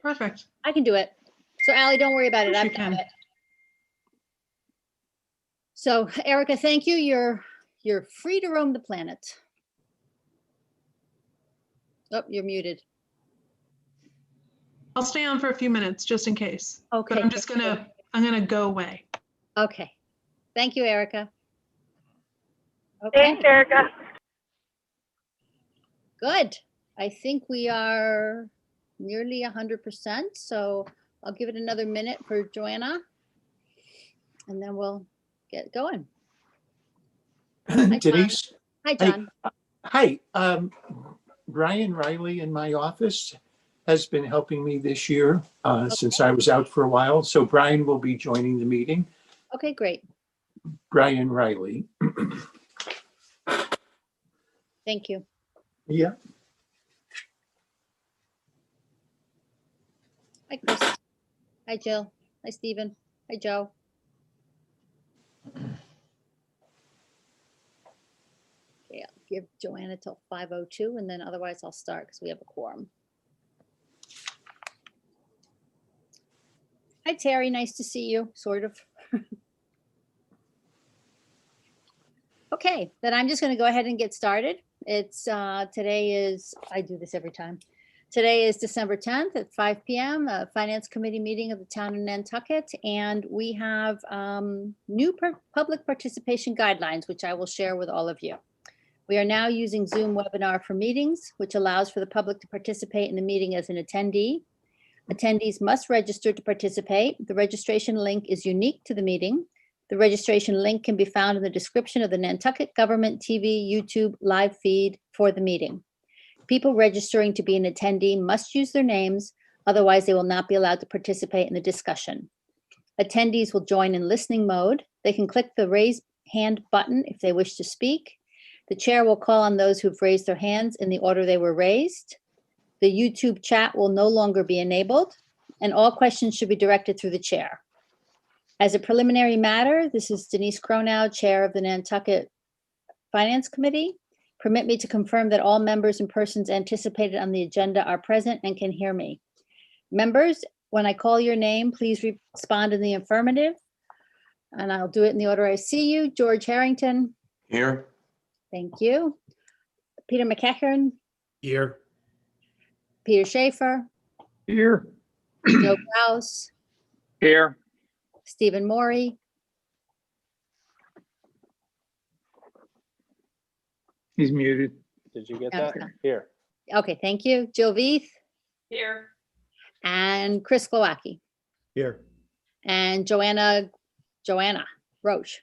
Perfect. I can do it. So Allie, don't worry about it. Of course I've you got can. it. So Erica, thank you. You're free to roam the planet. Oh, you're muted. I'll stay on for a few minutes just in case. Okay. But I'm gonna go away. Okay. Thank you, Erica. Okay, Thanks, Erica. good. I think we are nearly 100%. So I'll give it another minute for Joanna and then we'll get going. John. Denise. Hi, John. Hi. Brian Riley in my office has been helping me this year since I was out for a while. So Brian will be joining the meeting. Okay, great. Brian Riley. Thank you. Yeah. Hi, Chris. Hi, Jill. Hi, Stephen. Hi, Joe. Okay, I'll give Joanna till 5:02 and then otherwise I'll start because we have a quorum. Hi, Terry. Nice to see you, sort of. Okay, then I'm just going to go ahead and get started. It's today is, I do this every time. Today is December 10th at 5 p.m., a Finance Committee meeting of the town of Nantucket, and we have new public participation guidelines, which I will share with all of you. We are now using Zoom webinar for meetings, which allows for the public to participate in the meeting as an attendee. Attendees must register to participate. The registration link is unique to the meeting. The registration link can be found in the description of the Nantucket Government TV YouTube live feed for the meeting. People registering to be an attendee must use their names, otherwise they will not be allowed to participate in the discussion. Attendees will join in listening mode. They can click the raise hand button if they wish to speak. The chair will call on those who've raised their hands in the order they were raised. The YouTube chat will no longer be enabled, and all questions should be directed through the chair. As a preliminary matter, this is Denise Cronow, Chair of the Nantucket Finance Committee. Permit me to confirm that all members and persons anticipated on the agenda are present and can hear me. Members, when I call your name, please respond in the affirmative, and I'll do it in the order I see you. George Harrington. Here. Thank you. Peter McEachern. Here. Peter Schaefer. Here. Joe Kraus. Here. Stephen Morey. He's muted. Did you get that? Okay. Here. Okay, thank you. Jill Veith Here. and Chris Glowacki Here. and Joanna Roche.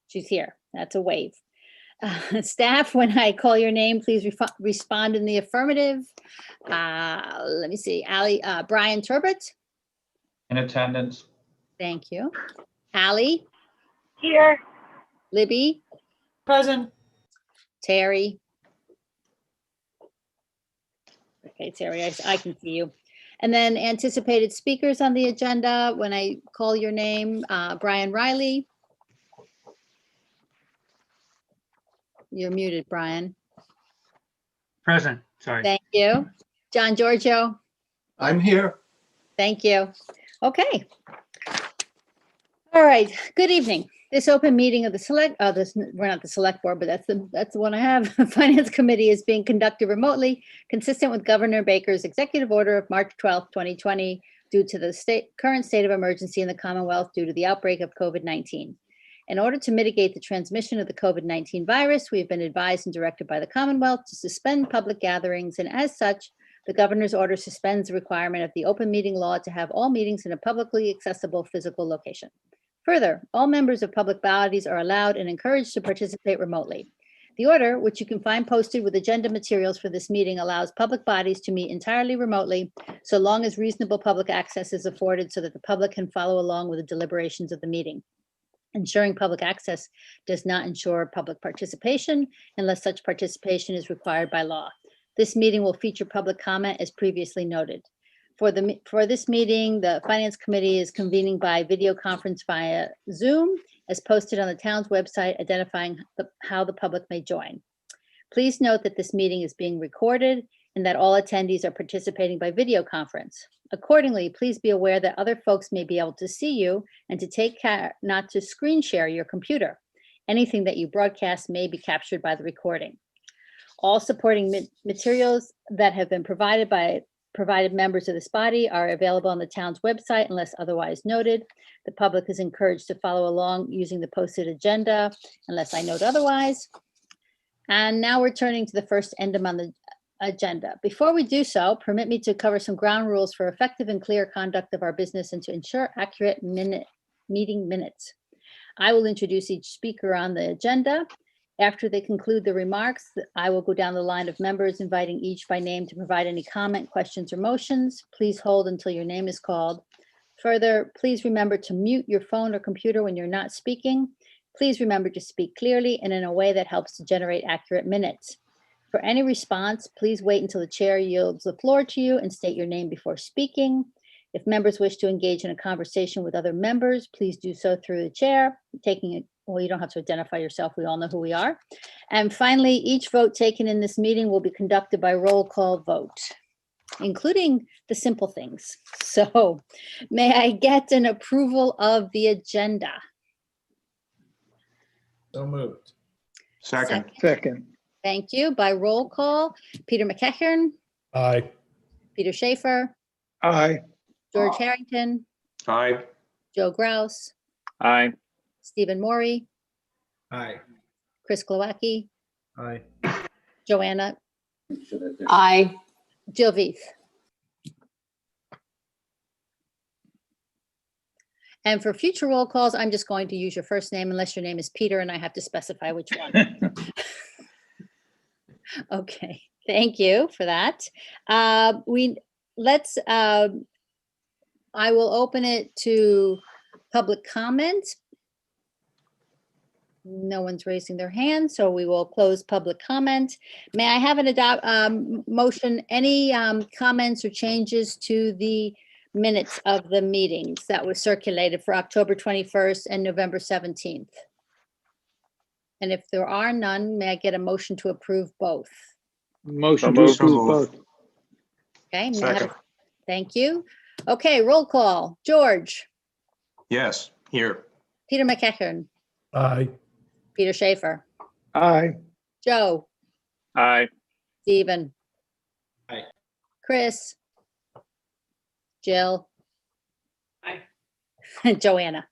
She's here. That's a wave. Staff, when I call your name, please respond in the affirmative. Let me see. Brian Turbot. In attendance. Thank you. Allie. Here. Libby. Present. Terry. Okay, Terry, I can see you. And then anticipated speakers on the agenda. When I call your name, Brian Riley. You're muted, Brian. Present, sorry. Thank you. John Giorgio. I'm here. Thank you. Okay. All right. Good evening. This open meeting of the we're not the select board, but that's the one I have. Finance Committee is being conducted remotely, consistent with Governor Baker's executive order of March 12th, 2020, due to the current state of emergency in the Commonwealth due to the outbreak of COVID-19. In order to mitigate the transmission of the COVID-19 virus, we have been advised and directed by the Commonwealth to suspend public gatherings, and as such, the governor's order suspends the requirement of the open meeting law to have all meetings in a publicly accessible physical location. Further, all members of public bodies are allowed and encouraged to participate remotely. The order, which you can find posted with agenda materials for this meeting, allows public bodies to meet entirely remotely, so long as reasonable public access is afforded so that the public can follow along with the deliberations of the meeting. Ensuring public access does not ensure public participation unless such participation is required by law. This meeting will feature public comment as previously noted. For this meeting, the Finance Committee is convening by video conference via Zoom, as posted on the town's website, identifying how the public may join. Please note that this meeting is being recorded and that all attendees are participating by video conference. Accordingly, please be aware that other folks may be able to see you and to take care not to screen share your computer. Anything that you broadcast may be captured by the recording. All supporting materials that have been provided members of this body are available on the town's website unless otherwise noted. The public is encouraged to follow along using the posted agenda unless I note otherwise. And now we're turning to the first item on the agenda. Before we do so, permit me to cover some ground rules for effective and clear conduct of our business and to ensure accurate meeting minutes. I will introduce each speaker on the agenda. After they conclude the remarks, I will go down the line of members, inviting each by name to provide any comment, questions, or motions. Please hold until your name is called. Further, please remember to mute your phone or computer when you're not speaking. Please remember to speak clearly and in a way that helps to generate accurate minutes. For any response, please wait until the chair yields the floor to you and state your name before speaking. If members wish to engage in a conversation with other members, please do so through the chair, well, you don't have to identify yourself. We all know who we are. And finally, each vote taken in this meeting will be conducted by roll call vote, including the simple things. So may I get an approval of the agenda? So moved. Second. Thank you. By roll call, Peter McEachern, Aye. Peter Schaefer, Aye. George Harrington, Aye. Joe Grouse, Aye. Stephen Morey, Aye. Chris Glowacki, Aye. Joanna, Aye. Jill Veith. And for future roll calls, I'm just going to use your first name unless your name is Peter and I have to specify which one. Okay, thank you for that. I will open it to public comment. No one's raising their hand, so we will close public comment. May I have an motion, any comments or changes to the minutes of the meetings that was circulated for October 21st and November 17th? And if there are none, may I get a motion to approve both? Motion to approve both. Okay. may I have- Second. Thank you. Okay, roll call. George, Yes, here. Peter McEachern, Aye. Peter Schaefer, Aye. Joe, Aye. Stephen. Aye. Chris. Jill. Aye. Joanna.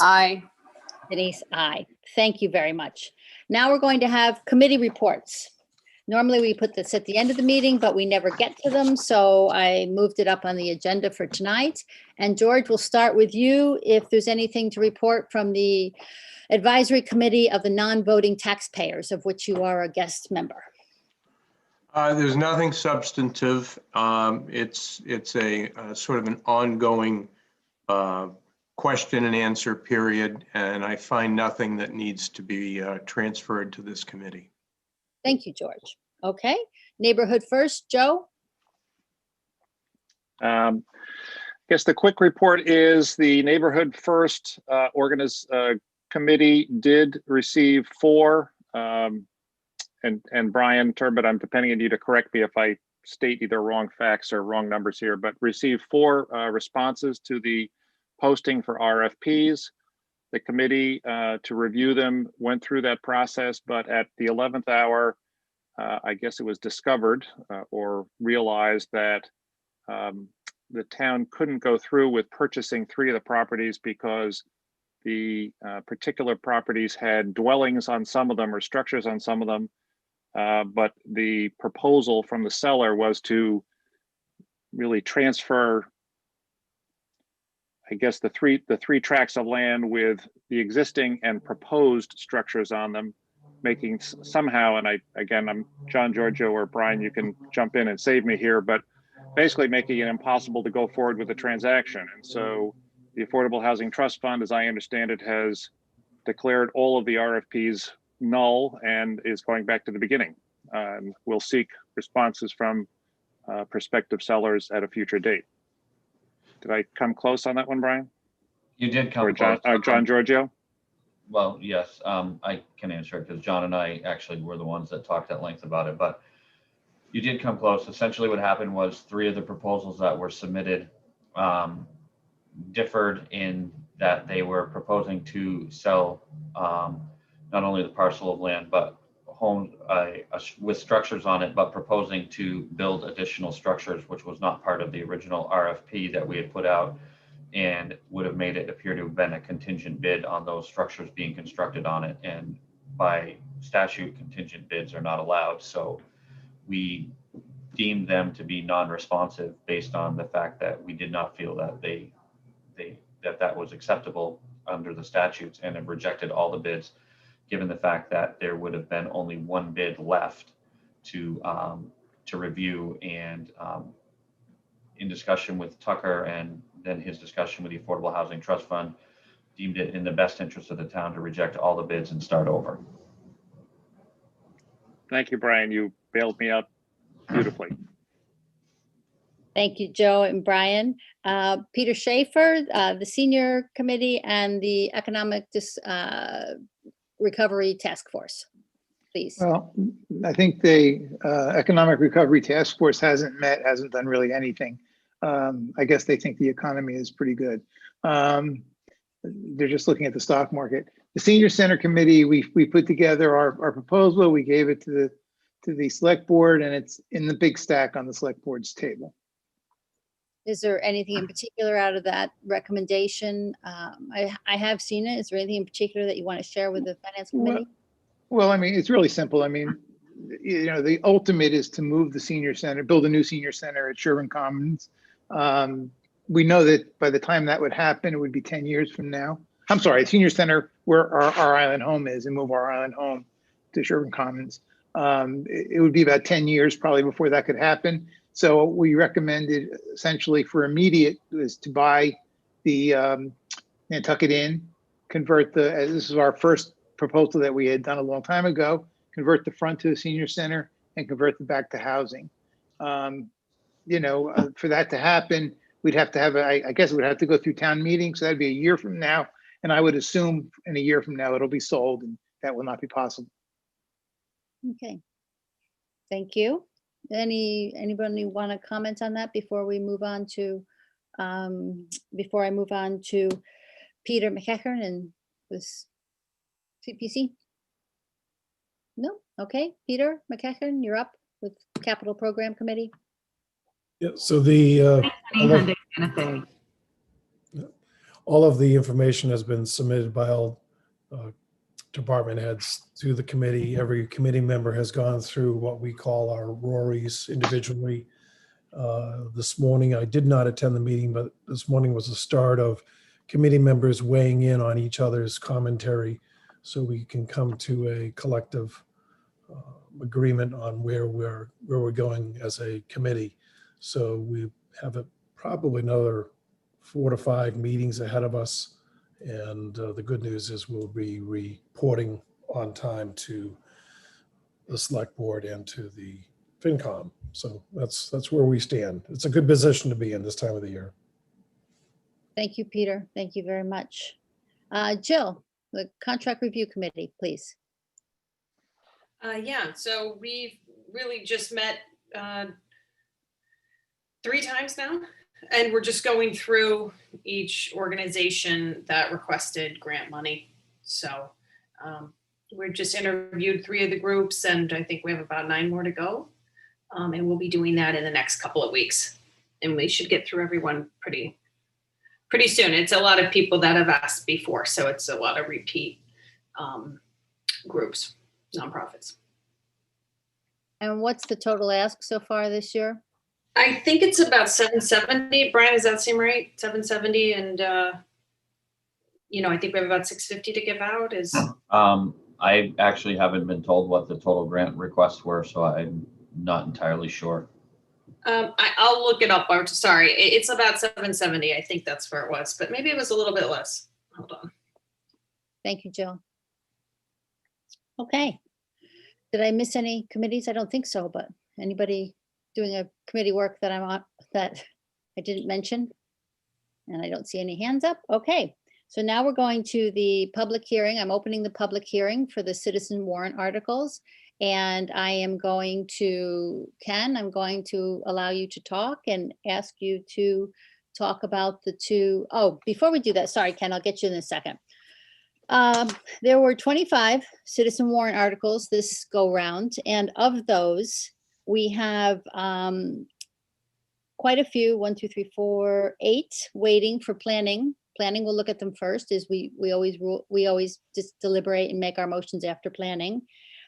Aye. Denise, aye. Thank you very much. Now we're going to have committee reports. Normally we put this at the end of the meeting, but we never get to them, so I moved it up on the agenda for tonight. And George, we'll start with you if there's anything to report from the Advisory Committee of the Non-Voting Taxpayers, of which you are a guest member. There's nothing substantive. It's a sort of an ongoing question and answer period, and I find nothing that needs to be transferred to this committee. Thank you, George. Okay, Neighborhood First, Joe? Guess the quick report is the Neighborhood First committee did receive 4, and Brian Turbot, I'm depending on you to correct me if I state either wrong facts or wrong numbers here, but received 4 responses to the posting for RFPs. The committee to review them went through that process, but at the 11th hour, I guess it was discovered or realized that the town couldn't go through with purchasing 3 of the properties because the particular properties had dwellings on some of them or structures on some of them. But the proposal from the seller was to really transfer, I guess, the three tracts of land with the existing and proposed structures on them, making somehow, and I'm John, Giorgio, or Brian, you can jump in and save me here, but basically making it impossible to go forward with the transaction. And so the Affordable Housing Trust Fund, as I understand it, has declared all of the RFPs null and is going back to the beginning. We'll seek responses from prospective sellers at a future date. Did I come close on that one, Brian? You did come or John, close. John Giorgio? Well, yes, I can answer it because John and I actually were the ones that talked at length about it. But You did come close. Essentially what happened was 3 of the proposals that were submitted differed in that they were proposing to sell not only the parcel of land, but home with structures on it, but proposing to build additional structures, which was not part of the original RFP that we had put out, and would have made it appear to have been a contingent bid on those structures being constructed on it. And by statute, contingent bids are not allowed. So we deemed them to be non-responsive based on the fact that we did not feel that that was acceptable under the statutes, and have rejected all the bids, given the fact that there would have been only one bid left to review. And in discussion with Tucker and then his discussion with the Affordable Housing Trust Fund, deemed it in the best interest of the town to reject all the bids and start over. Thank you, Brian. You bailed me out beautifully. Thank you, Joe and Brian. Peter Schaefer, the Senior Committee and the Economic Recovery Task Force, please. Well, I think the Economic Recovery Task Force hasn't done really anything. I guess they think the economy is pretty good. They're just looking at the stock market. The Senior Center Committee, we put together our proposal. We gave it to the select board, and it's in the big stack on the select board's table. Is there anything in particular out of that recommendation? I have seen it. Is there anything in particular that you want to share with the Finance Committee? Well, I mean, it's really simple. I mean, you know, the ultimate is to move the senior center, build a new senior center at Sherwin Commons. We know that by the time that would happen, it would be 10 years from now. I'm sorry, senior center where our island home is, and move our island home to Sherwin Commons. It would be about 10 years probably before that could happen. So we recommended essentially for immediate is to buy the Nantucket Inn, convert this is our first proposal that we had done a long time ago, convert the front to a senior center and convert the back to housing. You know, for that to happen, we'd have to have, I guess it would have to go through town meeting. So that'd be a year from now. And I would assume in a year from now, it'll be sold, and that will not be possible. Okay. Thank you. Anybody want to comment on that before we move on to, before I move on to Peter McEachern and this CPC? No? Okay. Peter McEachern, you're up with Capital Program Committee. Yeah, so all of the information has been submitted by all department heads to the committee. Every committee member has gone through what we call our RORIs individually. This morning, I did not attend the meeting, but this morning was the start of committee members weighing in on each other's commentary so we can come to a collective agreement on where we're going as a committee. So we have probably another 4 to 5 meetings ahead of us. And the good news is we'll be reporting on time to the select board and to the FinCom. So that's where we stand. It's a good position to be in this time of the year. Thank you, Peter. Thank you very much. Jill, the Contract Review Committee, please. Yeah, so we've really just met 3 times now, and we're just going through each organization that requested grant money. So we've just interviewed 3 of the groups, and I think we have about 9 more to go. And we'll be doing that in the next couple of weeks. And we should get through everyone pretty soon. It's a lot of people that have asked before, so it's a lot of repeat groups, nonprofits. And what's the total ask so far this year? I think it's about 770. Brian, does that seem right? 770, and I think we have about 650 to give out. I actually haven't been told what the total grant requests were, so I'm not entirely sure. I'll look it up. Sorry, it's about 770. I think that's where it was, but maybe it was a little bit less. Hold on. Thank you, Jill. Okay. Did I miss any committees? I don't think so, but anybody doing a committee work that I'm on that I didn't mention? And I don't see any hands up. Okay. So now we're going to the public hearing. I'm opening the public hearing for the citizen warrant articles. And I am going to, Ken, I'm going to allow you to talk and ask you to talk about the two. Oh, before we do that, sorry, Ken, I'll get you in a second. There were 25 citizen warrant articles this go round, and of those, we have quite a few, 1, 2, 3, 4, 8 waiting for planning. Planning will look at them first, as we always just deliberate and make our motions after planning.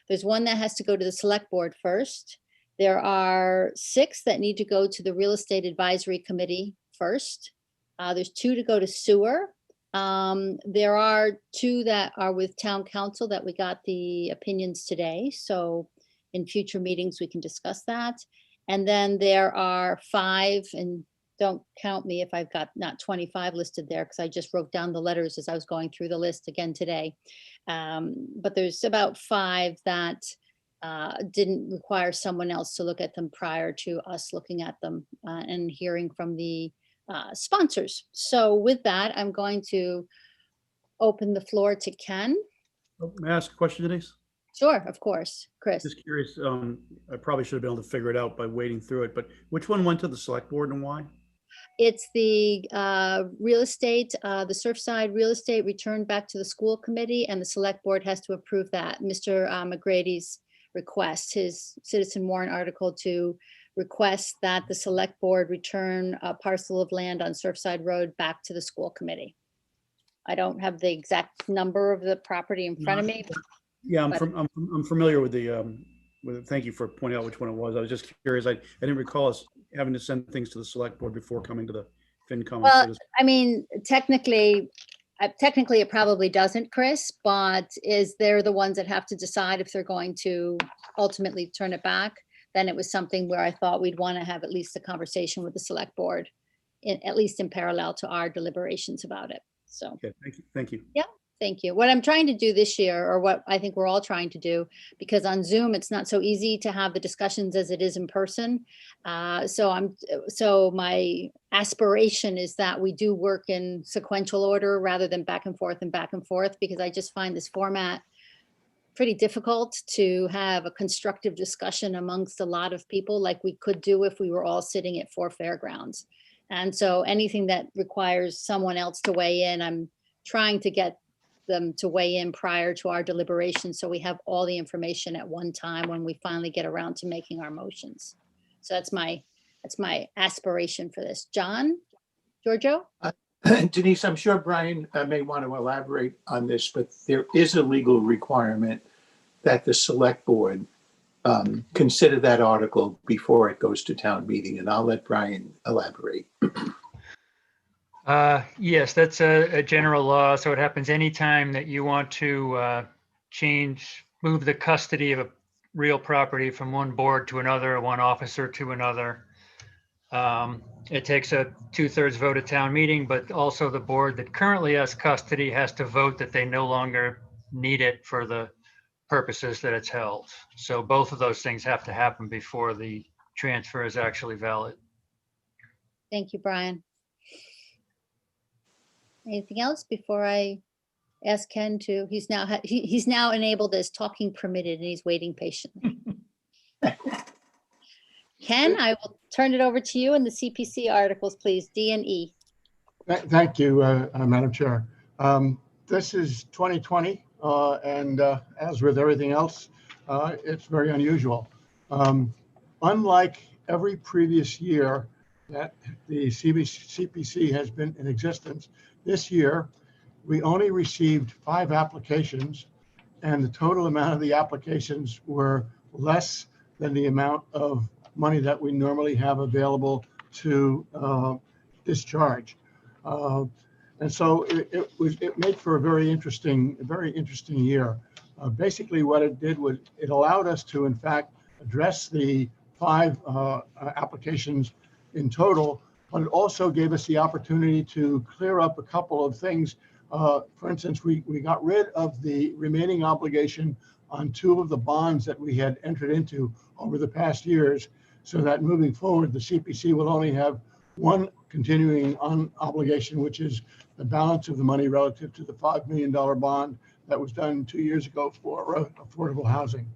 There's one that has to go to the select board first. There are 6 that need to go to the real estate advisory committee first. There's 2 to go to sewer. There are 2 that are with town council that we got the opinions today. So in future meetings, we can discuss that. And then there are 5, and don't count me if I've got not 25 listed there, because I just wrote down the letters as I was going through the list again today. But there's about 5 that didn't require someone else to look at them prior to us looking at them and hearing from the sponsors. So with that, I'm going to open the floor to Ken. May I ask a question, Denise? Sure, of course, Chris. Just curious, I probably should have been able to figure it out by wading through it, but which one went to the select board and why? It's the real estate, the Surfside real estate returned back to the school committee, and the select board has to approve that. Mr. McGrady's request, his citizen warrant article to request that the select board return a parcel of land on Surfside Road back to the school committee. I don't have the exact number of the property in front of me. Yeah, I'm familiar with the, thank you for pointing out which one it was. I was just curious. I didn't recall us having to send things to the select board before coming to the FinCom. Well, I mean, technically it probably doesn't, Chris, but they're the ones that have to decide if they're going to ultimately turn it back. Then it was something where I thought we'd want to have at least a conversation with the select board, at least in parallel to our deliberations about it. So. Okay, thank you. Thank you. Yeah. Thank you. What I'm trying to do this year, or what I think we're all trying to do, because on Zoom, it's not so easy to have the discussions as it is in person. So my aspiration is that we do work in sequential order rather than back and forth, because I just find this format pretty difficult to have a constructive discussion amongst a lot of people like we could do if we were all sitting at 4 fairgrounds. And so anything that requires someone else to weigh in, I'm trying to get them to weigh in prior to our deliberation, so we have all the information at one time when we finally get around to making our motions. So that's my aspiration for this. John, Giorgio? Denise, I'm sure Brian may want to elaborate on this, but there is a legal requirement that the select board consider that article before it goes to town meeting, and I'll let Brian elaborate. Yes, that's a general law. So it happens anytime that you want to move the custody of a real property from one board to another, one officer to another. It takes a 2/3 vote at town meeting, but also the board that currently has custody has to vote that they no longer need it for the purposes that it's held. So both of those things have to happen before the transfer is actually valid. Thank you, Brian. Anything else before I ask Ken to, he's now enabled as talking permitted, and he's waiting patiently. Ken, I will turn it over to you and the CPC articles, please, D and E. Thank you, Madam Chair. This is 2020, and as with everything else, it's very unusual. Unlike every previous year that the CPC has been in existence, this year we only received 5 applications, and the total amount of the applications were less than the amount of money that we normally have available to discharge. And so it made for a very interesting year. Basically what it did was it allowed us to, in fact, address the 5 applications in total, but it also gave us the opportunity to clear up a couple of things. For instance, we got rid of the remaining obligation on 2 of the bonds that we had entered into over the past years, so that moving forward, the CPC will only have 1 continuing obligation, which is the balance of the money relative to the $5 million bond that was done 2 years ago for affordable housing.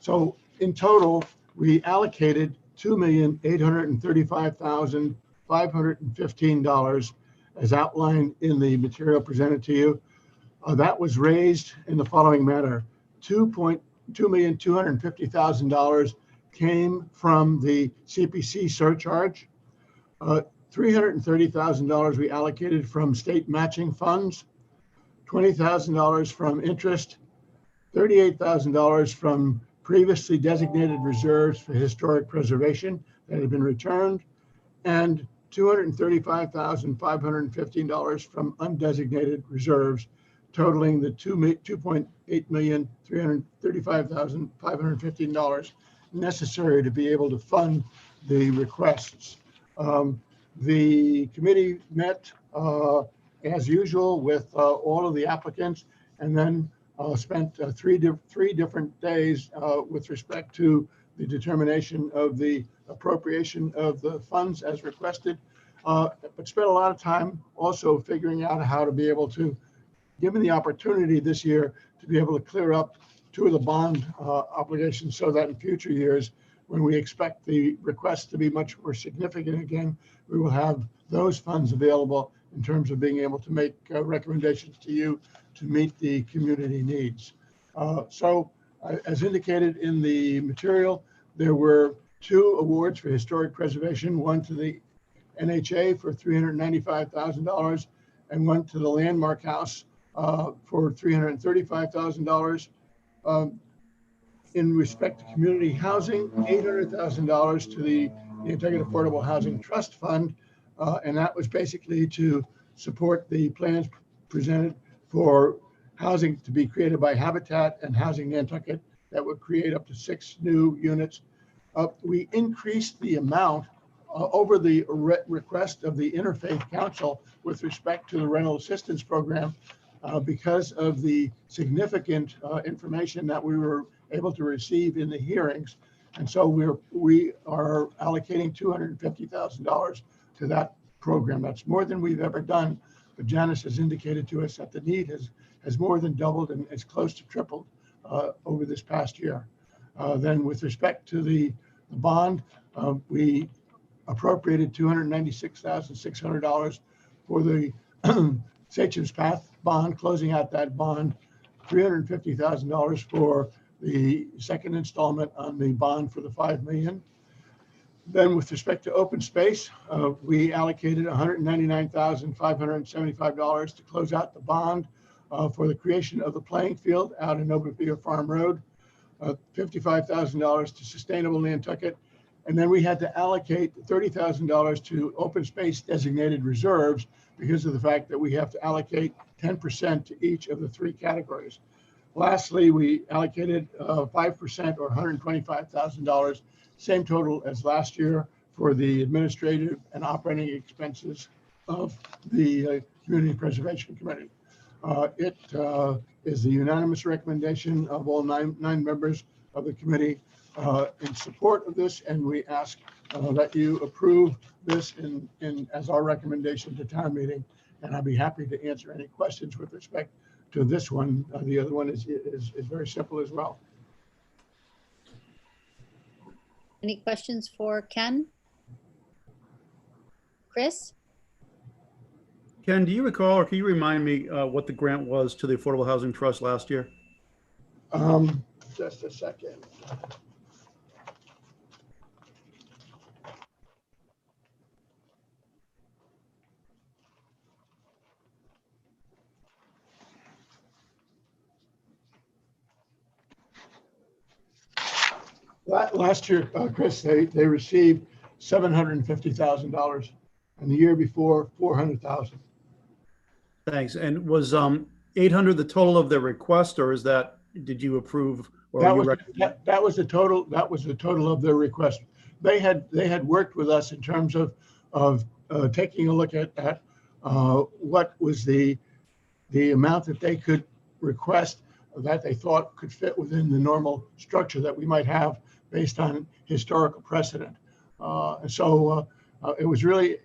So in total, we allocated $2,835,515 as outlined in the material presented to you. That was raised in the following manner. $2,250,000 came from the CPC surcharge. $330,000 we allocated from state matching funds, $20,000 from interest, $38,000 from previously designated reserves for historic preservation that had been returned, and $235,515 from undesignated reserves, totaling the $2,835,515 necessary to be able to fund the requests. The committee met as usual with all of the applicants, and then spent three different days with respect to the determination of the appropriation of the funds as requested, but spent a lot of time also figuring out how to be able to, given the opportunity this year, to be able to clear up two of the bond obligations so that in future years, when we expect the requests to be much more significant again, we will have those funds available in terms of being able to make recommendations to you to meet the community needs. As indicated in the material, there were two awards for historic preservation, one to the NHA for $395,000 and one to the Landmark House for $335,000. In respect to community housing, $800,000 to the Nantucket Affordable Housing Trust Fund, and that was basically to support the plans presented for housing to be created by Habitat and Housing Nantucket that would create up to 6 new units. We increased the amount over the request of the Interfaith Council with respect to the rental assistance program because of the significant information that we were able to receive in the hearings. And so we are allocating $250,000 to that program. That's more than we've ever done, but Janice has indicated to us that the need has more than doubled and is close to tripled over this past year. Then with respect to the bond, we appropriated $296,600 for the Sachem's Path bond, closing out that bond, $350,000 for the second installment on the bond for the $5 million. Then with respect to open space, we allocated $199,575 to close out the bond for the creation of the playing field out in Obervia Farm Road, $55,000 to Sustainable Nantucket, and then we had to allocate $30,000 to open space designated reserves because of the fact that we have to allocate 10% to each of the 3 categories. Lastly, we allocated 5% or $125,000, same total as last year, for the administrative and operating expenses of the Community Preservation Committee. It is the unanimous recommendation of all nine members of the committee in support of this, and we ask that you approve this as our recommendation to town meeting. And I'd be happy to answer any questions with respect to this one. The other one is very simple as well. Any questions for Ken? Chris? Ken, do you recall, or can you remind me what the grant was to the Affordable Housing Trust last year? Just a second. Last year, Chris, they received $750,000, and the year before, $400,000. Thanks. And was 800 the total of the request, or did you approve? Or that was the total. That was the total of their request. They had worked with us in terms of taking a look at what was the amount that they could request that they thought could fit within the normal structure that we might have based on historical precedent. So it was really,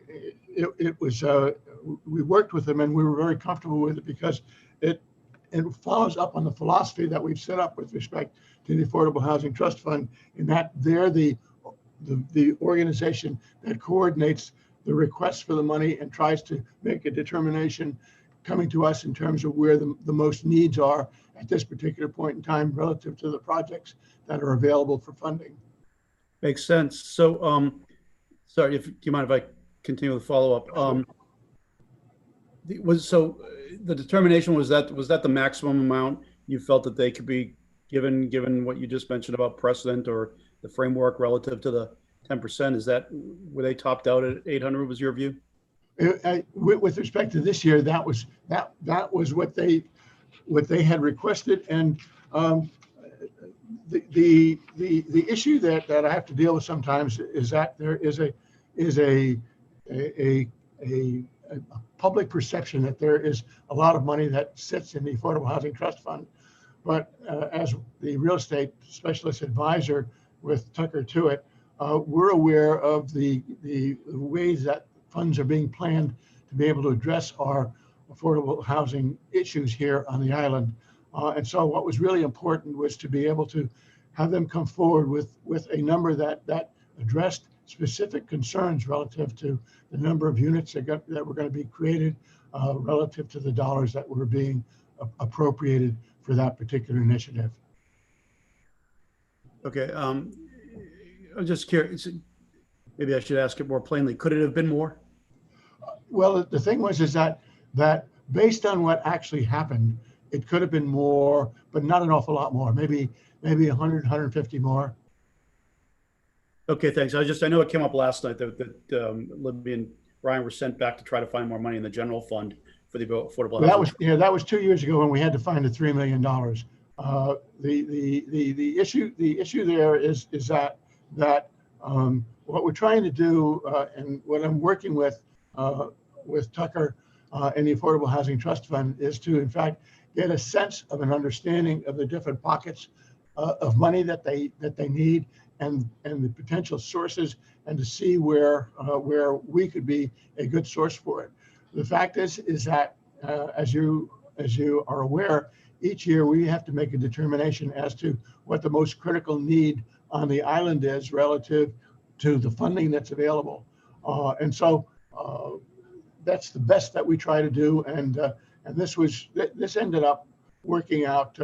we worked with them and we were very comfortable with it because it follows up on the philosophy that we've set up with respect to the Affordable Housing Trust Fund, in that they're the organization that coordinates the requests for the money and tries to make a determination coming to us in terms of where the most needs are at this particular point in time relative to the projects that are available for funding. Makes sense. So, sorry, do you mind if I continue with follow-up? The determination was that the maximum amount you felt that they could be given what you just mentioned about precedent or the framework relative to the 10%? Were they topped out at 800? Was your view? With respect to this year, that was what they had requested, and the issue that I have to deal with sometimes is that there is a public perception that there is a lot of money that sits in the Affordable Housing Trust Fund, but as the real estate specialist advisor with Tucker to it, we're aware of the ways that funds are being planned to be able to address our affordable housing issues here on the island. And so what was really important was to be able to have them come forward with a number that addressed specific concerns relative to the number of units that were going to be created, relative to the dollars that were being appropriated for that particular initiative. Okay, I'm just curious. Maybe I should ask it more plainly. Could it have been more? Well, the thing was that based on what actually happened, it could have been more, but not an awful lot more. Maybe 100, 150 more. Okay, thanks. I know it came up last night that Libby and Brian were sent back to try to find more money in the general fund for the affordable housing. That was 2 years ago when we had to find the $3 million. The issue there is that what we're trying to do, and what I'm working with Tucker and the Affordable Housing Trust Fund, is to in fact get a sense of an understanding of the different pockets of money that they need, and the potential sources, and to see where we could be a good source for it. The fact is that as you are aware, each year we have to make a determination as to what the most critical need on the island is relative to the funding that's available, and so that's the best that we try to do. And this ended up working out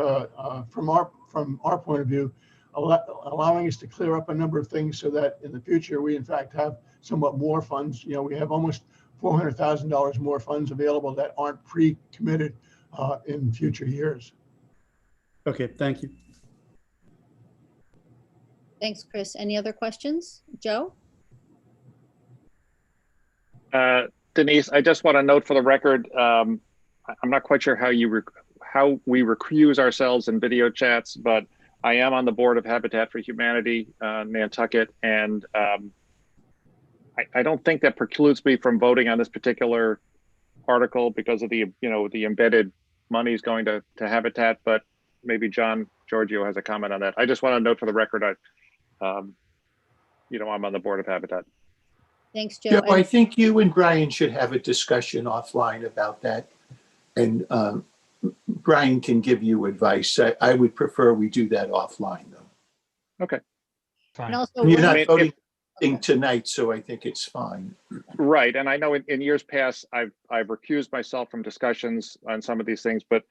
from our point of view, allowing us to clear up a number of things so that in the future we in fact have somewhat more funds. You know, we have almost $400,000 more funds available that aren't pre-committed in future years. Okay, thank you. Thanks, Chris. Any other questions? Joe? Denise, I just want to note for the record, I'm not quite sure how we recuse ourselves in video chats, but I am on the board of Habitat for Humanity, Nantucket, and I don't think that precludes me from voting on this particular article because of the embedded monies going to Habitat, but maybe John Giorgio has a comment on that. I just want to note for the record, I'm on the board of Habitat. Thanks, Joe. I think you and Brian should have a discussion offline about that, and Brian can give you advice. I would prefer we do that offline, though. Okay. Fine. And also, You're not voting tonight, so I think it's fine. Right, and I know in years past, I've recused myself from discussions on some of these things, but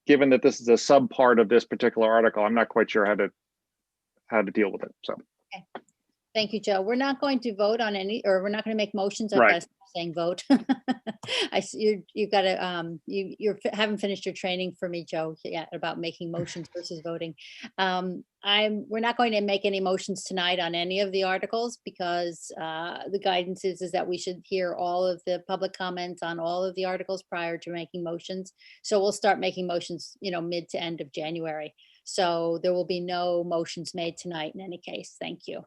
given that this is a sub part of this particular article, I'm not quite sure how to deal with it. So. Okay. Thank you, Joe. We're not going to vote on we're not going to make motions. Right. As saying vote. I see you got to you haven't finished your training for me, Joe, yet about making motions versus voting. We're not going to make any motions tonight on any of the articles because the guidance is that we should hear all of the public comments on all of the articles prior to making motions. So we'll start making motions, mid to end of January. So there will be no motions made tonight in any case. Thank you.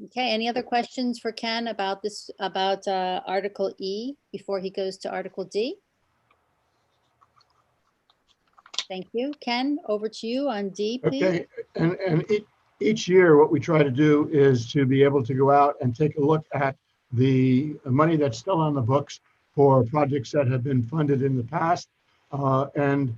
Okay, any other questions for Ken about Article E before he goes to Article D? Thank you. Ken, over to you on D, please. Okay, and each year what we try to do is to be able to go out and take a look at the money that's still on the books for projects that have been funded in the past, and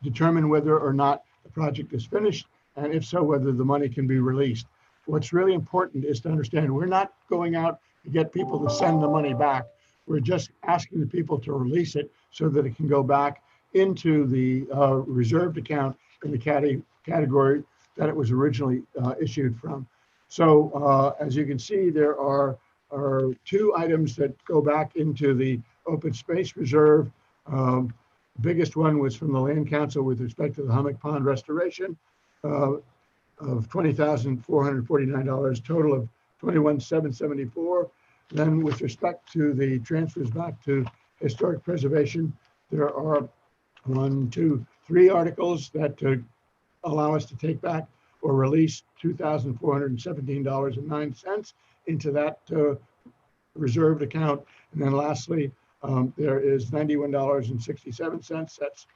determine whether or not the project is finished And if so, whether the money can be released. What's really important is to understand we're not going out to get people to send the money back. We're just asking the people to release it so that it can go back into the reserved account in the category that it was originally issued from. So as you can see, there are two items that go back into the open space reserve. Biggest one was from the Land Council with respect to the Hummock Pond restoration of $20,449, total of $21,774. Then with respect to the transfers back to historic preservation, there are 1, 2, 3 articles that allow us to take back or release $2,417.09 into that reserved account. And then lastly, there is $91.67 that's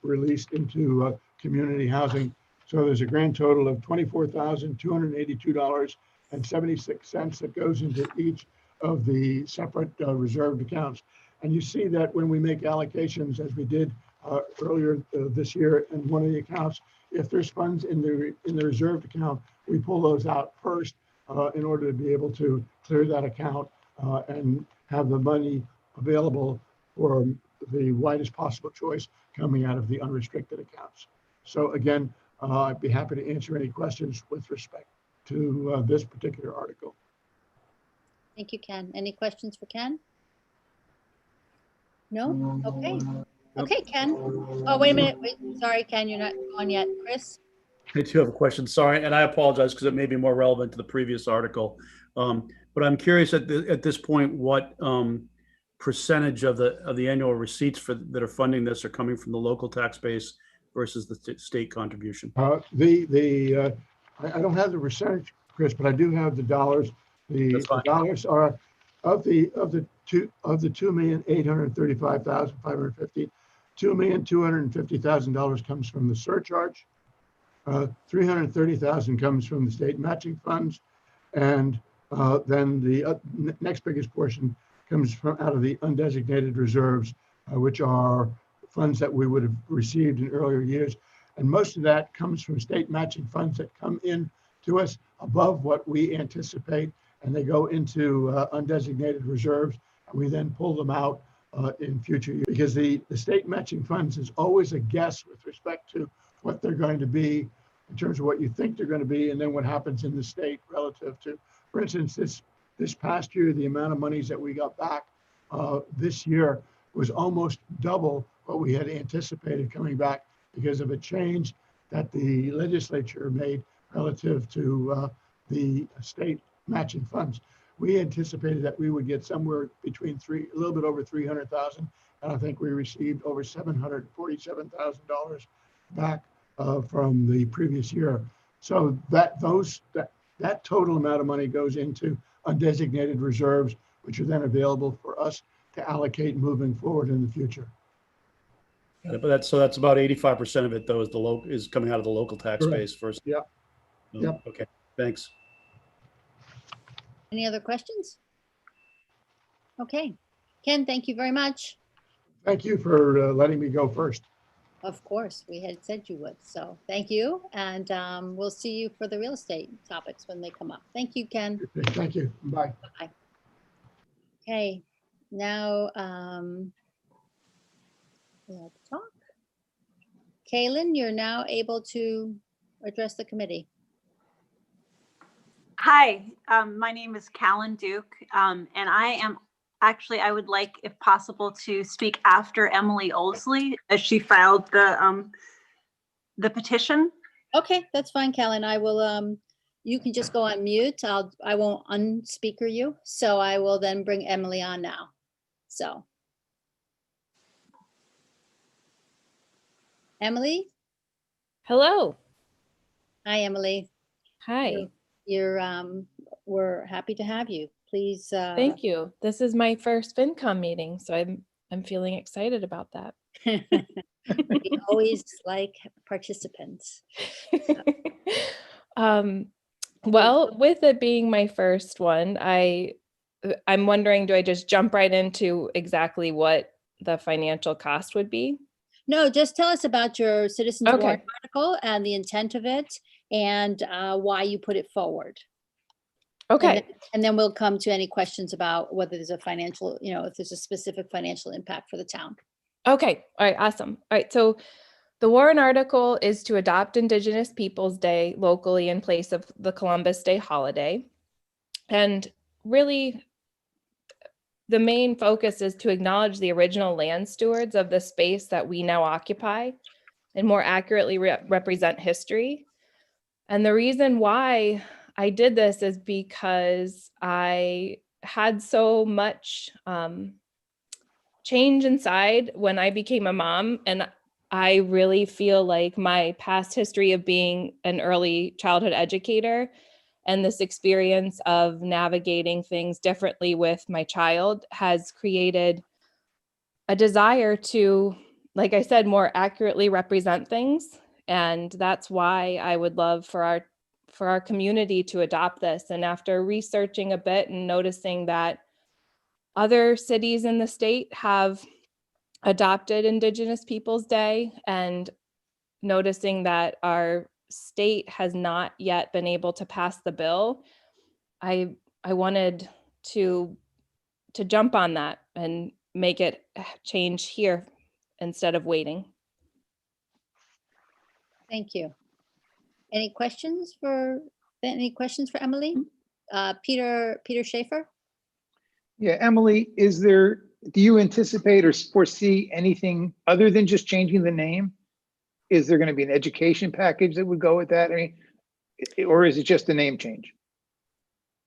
released into community housing. So there's a grand total of $24,282.76 that goes into each of the separate reserved accounts. And you see that when we make allocations, as we did earlier this year in one of the accounts, if there's funds in the reserved account, we pull those out first in order to be able to clear that account and have the money available for the widest possible choice coming out of the unrestricted accounts. So again, I'd be happy to answer any questions with respect to this particular article. Thank you, Ken. Any questions for Ken? No? Okay. Okay, Ken. Oh, wait a minute. Wait, sorry, Ken, you're not on yet. Chris? I do have a question, sorry, and I apologize because it may be more relevant to the previous article. But I'm curious at this point, what percentage of the annual receipts that are funding this are coming from the local tax base versus the state contribution? I don't have the percentage, Chris, but I do have the dollars. The dollars are of the $2,835,550. $2,250,000 comes from the surcharge. $330,000 comes from the state matching funds, and then the next biggest portion comes from out of the undesignated reserves, which are funds that we would have received in earlier years. And most of that comes from state matching funds that come in to us above what we anticipate, and they go into undesignated reserves, and we then pull them out in future years. Because the state matching funds is always a guess with respect to what they're going to be in terms of what you think they're going to be, and then what happens in the state relative to, for instance, this past year, the amount of monies that we got back this year was almost double what we had anticipated coming back because of a change that the legislature made relative to the state matching funds. We anticipated that we would get somewhere between a little bit over 300,000, and I think we received over $747,000 back from the previous year. So that total amount of money goes into undesignated reserves, which are then available for us to allocate moving forward in the future. But that's about 85% of it, though, is coming out of the local tax base first. Yeah. Yep. Okay. Thanks. Any other questions? Okay. Ken, thank you very much. Thank you for letting me go first. Of course, we had said you would. So thank you. And we'll see you for the real estate topics when they come up. Thank you, Ken. Okay, thank you. Bye. Bye. Okay, now we'll talk. Calin, you're now able to address the committee. Hi, my name is Calin Duke, and I would like, if possible, to speak after Emily Osley as she filed the petition. Okay, that's fine, Calin. I will, you can just go on mute. I won't unspeaker you. So I will then bring Emily on now. So. Emily? Hello. Hi, Emily. Hi. We're happy to have you. Please. Thank you. This is my first FinCom meeting, so I'm feeling excited about that. We always like participants. Well, with it being my first one, I'm wondering, do I just jump right into exactly what the financial cost would be? No, just tell us about your citizens Okay. warrant article and the intent of it and why you put it forward. Okay. And then we'll come to any questions about whether there's a financial, if there's a specific financial impact for the town. Okay. All right. Awesome. All right. So the Warren article is to adopt Indigenous Peoples Day locally in place of the Columbus Day holiday. And really, the main focus is to acknowledge the original land stewards of the space that we now occupy and more accurately represent history. And the reason why I did this is because I had so much change inside when I became a mom. And I really feel like my past history of being an early childhood educator and this experience of navigating things differently with my child has created a desire to, like I said, more accurately represent things. And that's why I would love for our community to adopt this. And after researching a bit and noticing that other cities in the state have adopted Indigenous Peoples Day and noticing that our state has not yet been able to pass the bill, I wanted to jump on that and make it change here instead of waiting. Thank you. Any questions for Emily? Peter Schaefer? Yeah, Emily, do you anticipate or foresee anything other than just changing the name? Is there going to be an education package that would go with that? I mean, or is it just a name change?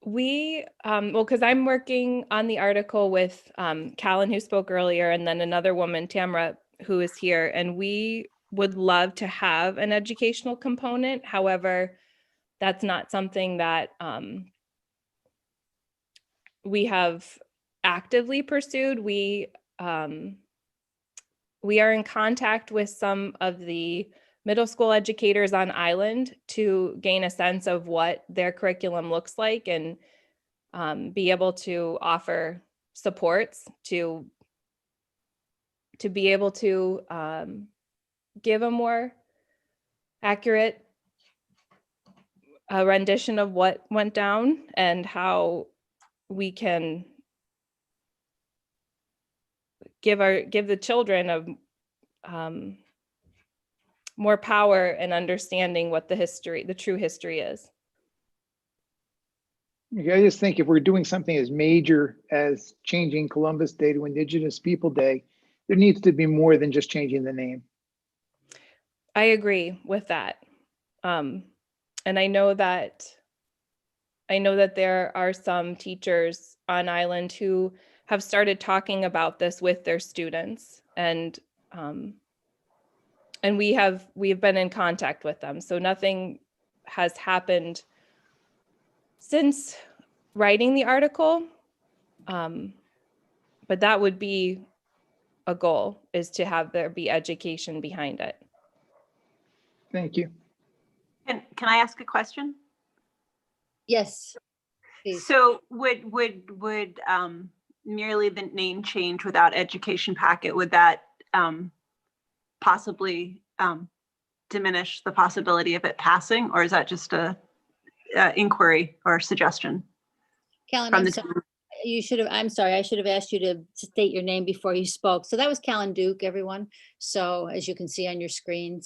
We, well, because I'm working on the article with Calin, who spoke earlier, and then another woman, Tamara, who is here, and we would love to have an educational component. However, that's not something that we have actively pursued. We are in contact with some of the middle school educators on island to gain a sense of what their curriculum looks like and be able to offer supports to be able to give a more accurate rendition of what went down and how we can give the children a more power in understanding what the true history is. Okay, I just think if we're doing something as major as changing Columbus Day to Indigenous People Day, there needs to be more than just changing the name. I agree with that. And I know that there are some teachers on island who have started talking about this with their students, and we have been in contact with them. So nothing has happened since writing the article, but that would be a goal, is to have there be education behind it. Thank you. Can I ask a question? Yes, please. So would merely the name change without education packet, would that possibly diminish the possibility of it passing, or is that just a inquiry or suggestion? Calin, from I'm the sorry. I'm sorry, I should have asked you to state your name before you spoke. So that was Calin Duke, everyone. So as you can see on your screen,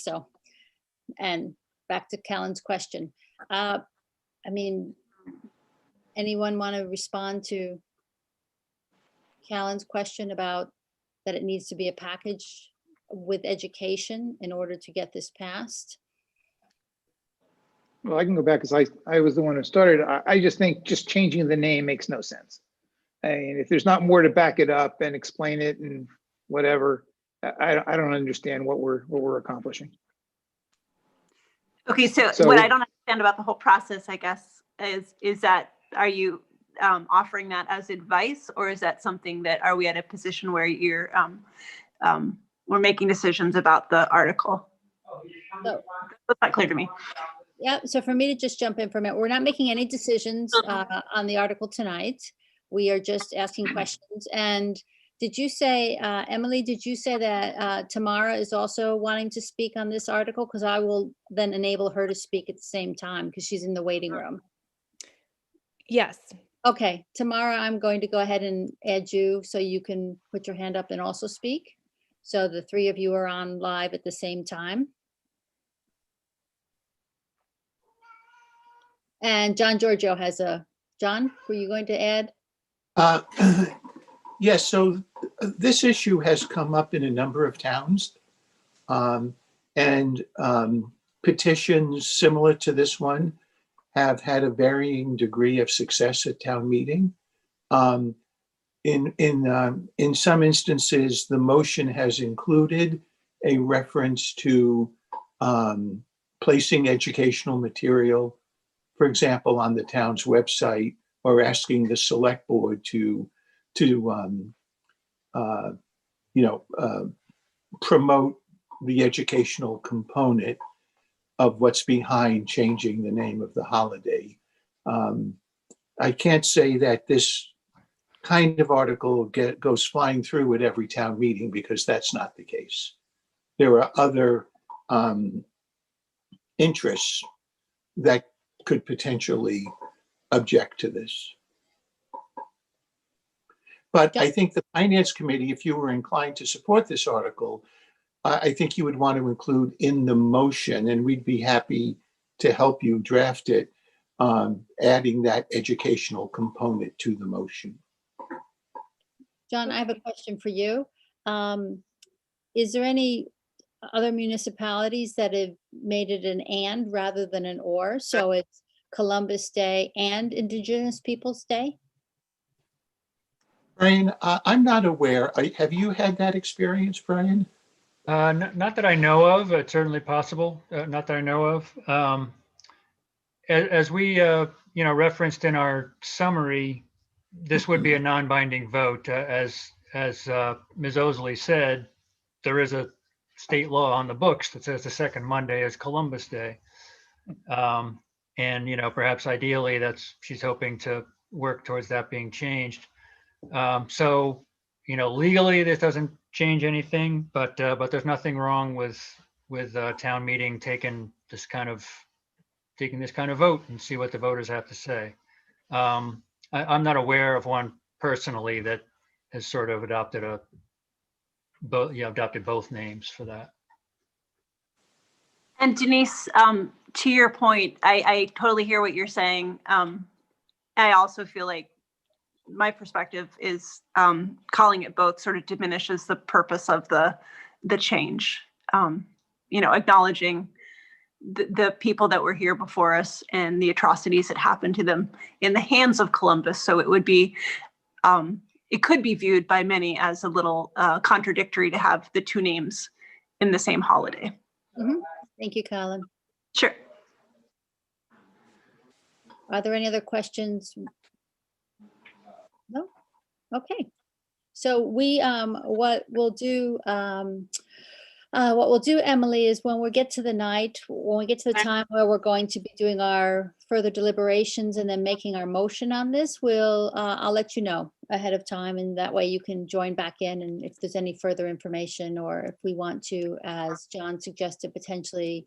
and back to Calin's question. I mean, anyone want to respond to Calin's question about that it needs to be a package with education in order to get this passed? Well, I can go back because I was the one who started. I just think just changing the name makes no sense. I mean, if there's not more to back it up and explain it and whatever, I don't understand what we're accomplishing. Okay, so what I don't understand about the whole process, I guess, is that, are you offering that as advice, or is that something that, are we at a position where you're we're making decisions about the article? So, that's not clear to me. Yeah, so for me to just jump in for a minute, we're not making any decisions on the article tonight. We are just asking questions, and Did you say, Emily, did you say that Tamara is also wanting to speak on this article? Because I will then enable her to speak at the same time because she's in the waiting room. Yes. Okay, Tamara, I'm going to go ahead and add you so you can put your hand up and also speak. So the three of you are on live at the same time. And John Giorgio has John, were you going to add? Yes, so this issue has come up in a number of towns. And petitions similar to this one have had a varying degree of success at town meeting. In some instances, the motion has included a reference to placing educational material, for example, on the town's website, or asking the select board to promote the educational component of what's behind changing the name of the holiday. I can't say that this kind of article goes flying through at every town meeting, because that's not the case. There are other interests that could potentially object to this. But I think the Finance Committee, if you were inclined to support this article, I think you would want to include in the motion, and we'd be happy to help you draft it, adding that educational component to the motion. John, I have a question for you. Is there any other municipalities that have made it an and rather than an or? So it's Columbus Day and Indigenous Peoples' Day? Brian, I'm not aware. Have you had that experience, Brian? Not that I know of. It's certainly possible. Not that I know of. As we, referenced in our summary, this would be a non-binding vote. As Ms. Osley said, there is a state law on the books that says the second Monday is Columbus Day. And, perhaps ideally she's hoping to work towards that being changed. So, legally this doesn't change anything, but there's nothing wrong with town meeting taking this kind of vote and see what the voters have to say. I'm not aware of one personally that has sort of adopted both names for that. And Denise, to your point, I totally hear what you're saying. I also feel like my perspective is calling it both sort of diminishes the purpose of the change. Acknowledging the people that were here before us and the atrocities that happened to them in the hands of Columbus. So it would be, it could be viewed by many as a little contradictory to have the two names in the same holiday. Mm-hmm. Thank you, Calin. Sure. Are there any other questions? No? Okay. So what we'll do, Emily, is when we get to the night, when we get to the time where we're going to be doing our further deliberations and then making our motion on this, I'll let you know ahead of time, and that way you can join back in, and if there's any further information, or if we want to, as John suggested, potentially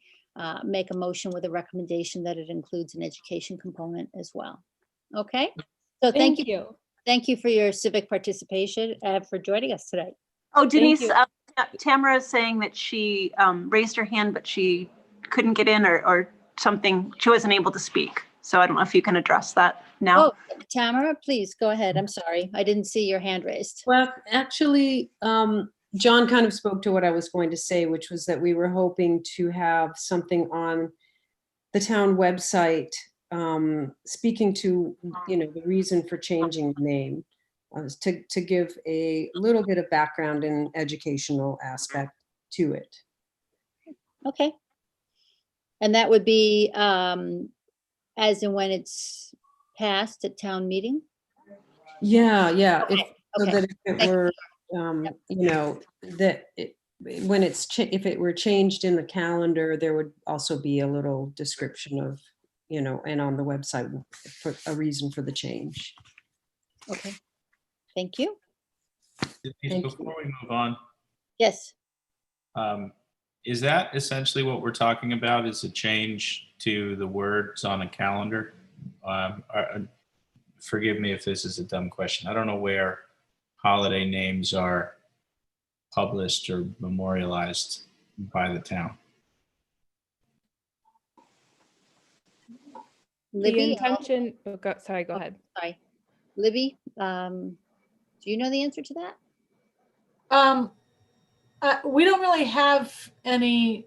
make a motion with a recommendation that it includes an education component as well. Okay, so thank you. Thank you for your civic participation and for joining us today. Oh, Denise, Tamara is saying that she raised her hand, but she couldn't get in or something. She wasn't able to speak. So I don't know if you can address that now. Oh, Tamara, please go ahead. I'm sorry. I didn't see your hand raised. Well, actually, John kind of spoke to what I was going to say, which was that we were hoping to have something on the town website speaking to, the reason for changing the name, to give a little bit of background and educational aspect to it. Okay. And that would be as and when it's passed at town meeting? Yeah. Okay. So that if it were, if it were changed in the calendar, there would also be a little description of, and on the website for a reason for the change. Okay. Thank you. Thank Before we move on, Yes. is that essentially what we're talking about, is a change to the words on a calendar? Forgive me if this is a dumb question. I don't know where holiday names are published or memorialized by the town. Libby, The intention, sorry, go ahead. sorry. Libby, do you know the answer to that? We don't really have any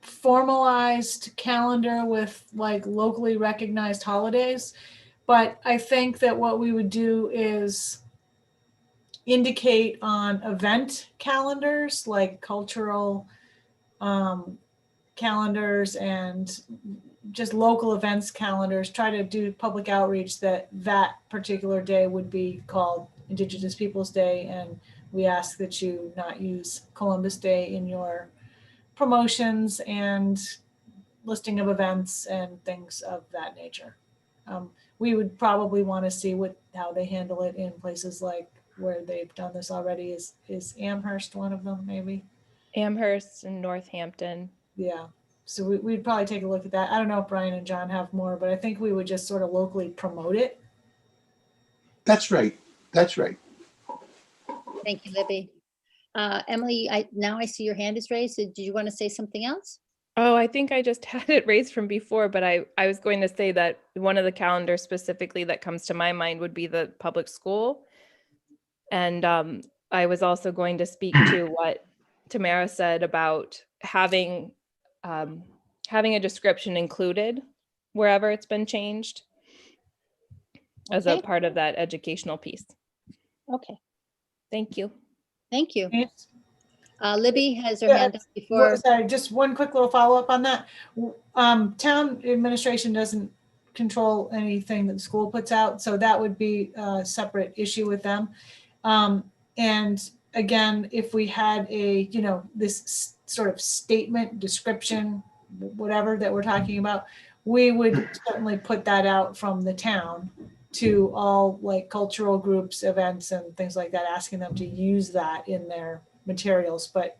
formalized calendar with like locally recognized holidays, but I think that what we would do is indicate on event calendars, like cultural calendars and just local events calendars, try to do public outreach that that particular day would be called Indigenous Peoples Day, and we ask that you not use Columbus Day in your promotions and listing of events and things of that nature. We would probably want to see how they handle it in places like where they've done this already. Is Amherst one of them, maybe? Amherst and Northampton. Yeah. So we'd probably take a look at that. I don't know if Brian and John have more, but I think we would just sort of locally promote it. That's right. That's right. Thank you, Libby. Emily, now I see your hand is raised. Did you want to say something else? Oh, I think I just had it raised from before, but I was going to say that one of the calendars specifically that comes to my mind would be the public school. And I was also going to speak to what Tamara said about having a description included wherever it's been changed as a part of that educational piece. Okay. Thank you. Thank you. Yes. Libby has her hand up before. Sorry, just one quick little follow-up on that. Town administration doesn't control anything that the school puts out, so that would be a separate issue with them. And again, if we had this sort of statement, description, whatever that we're talking about, we would certainly put that out from the town to all like cultural groups, events, and things like that, asking them to use that in their materials. But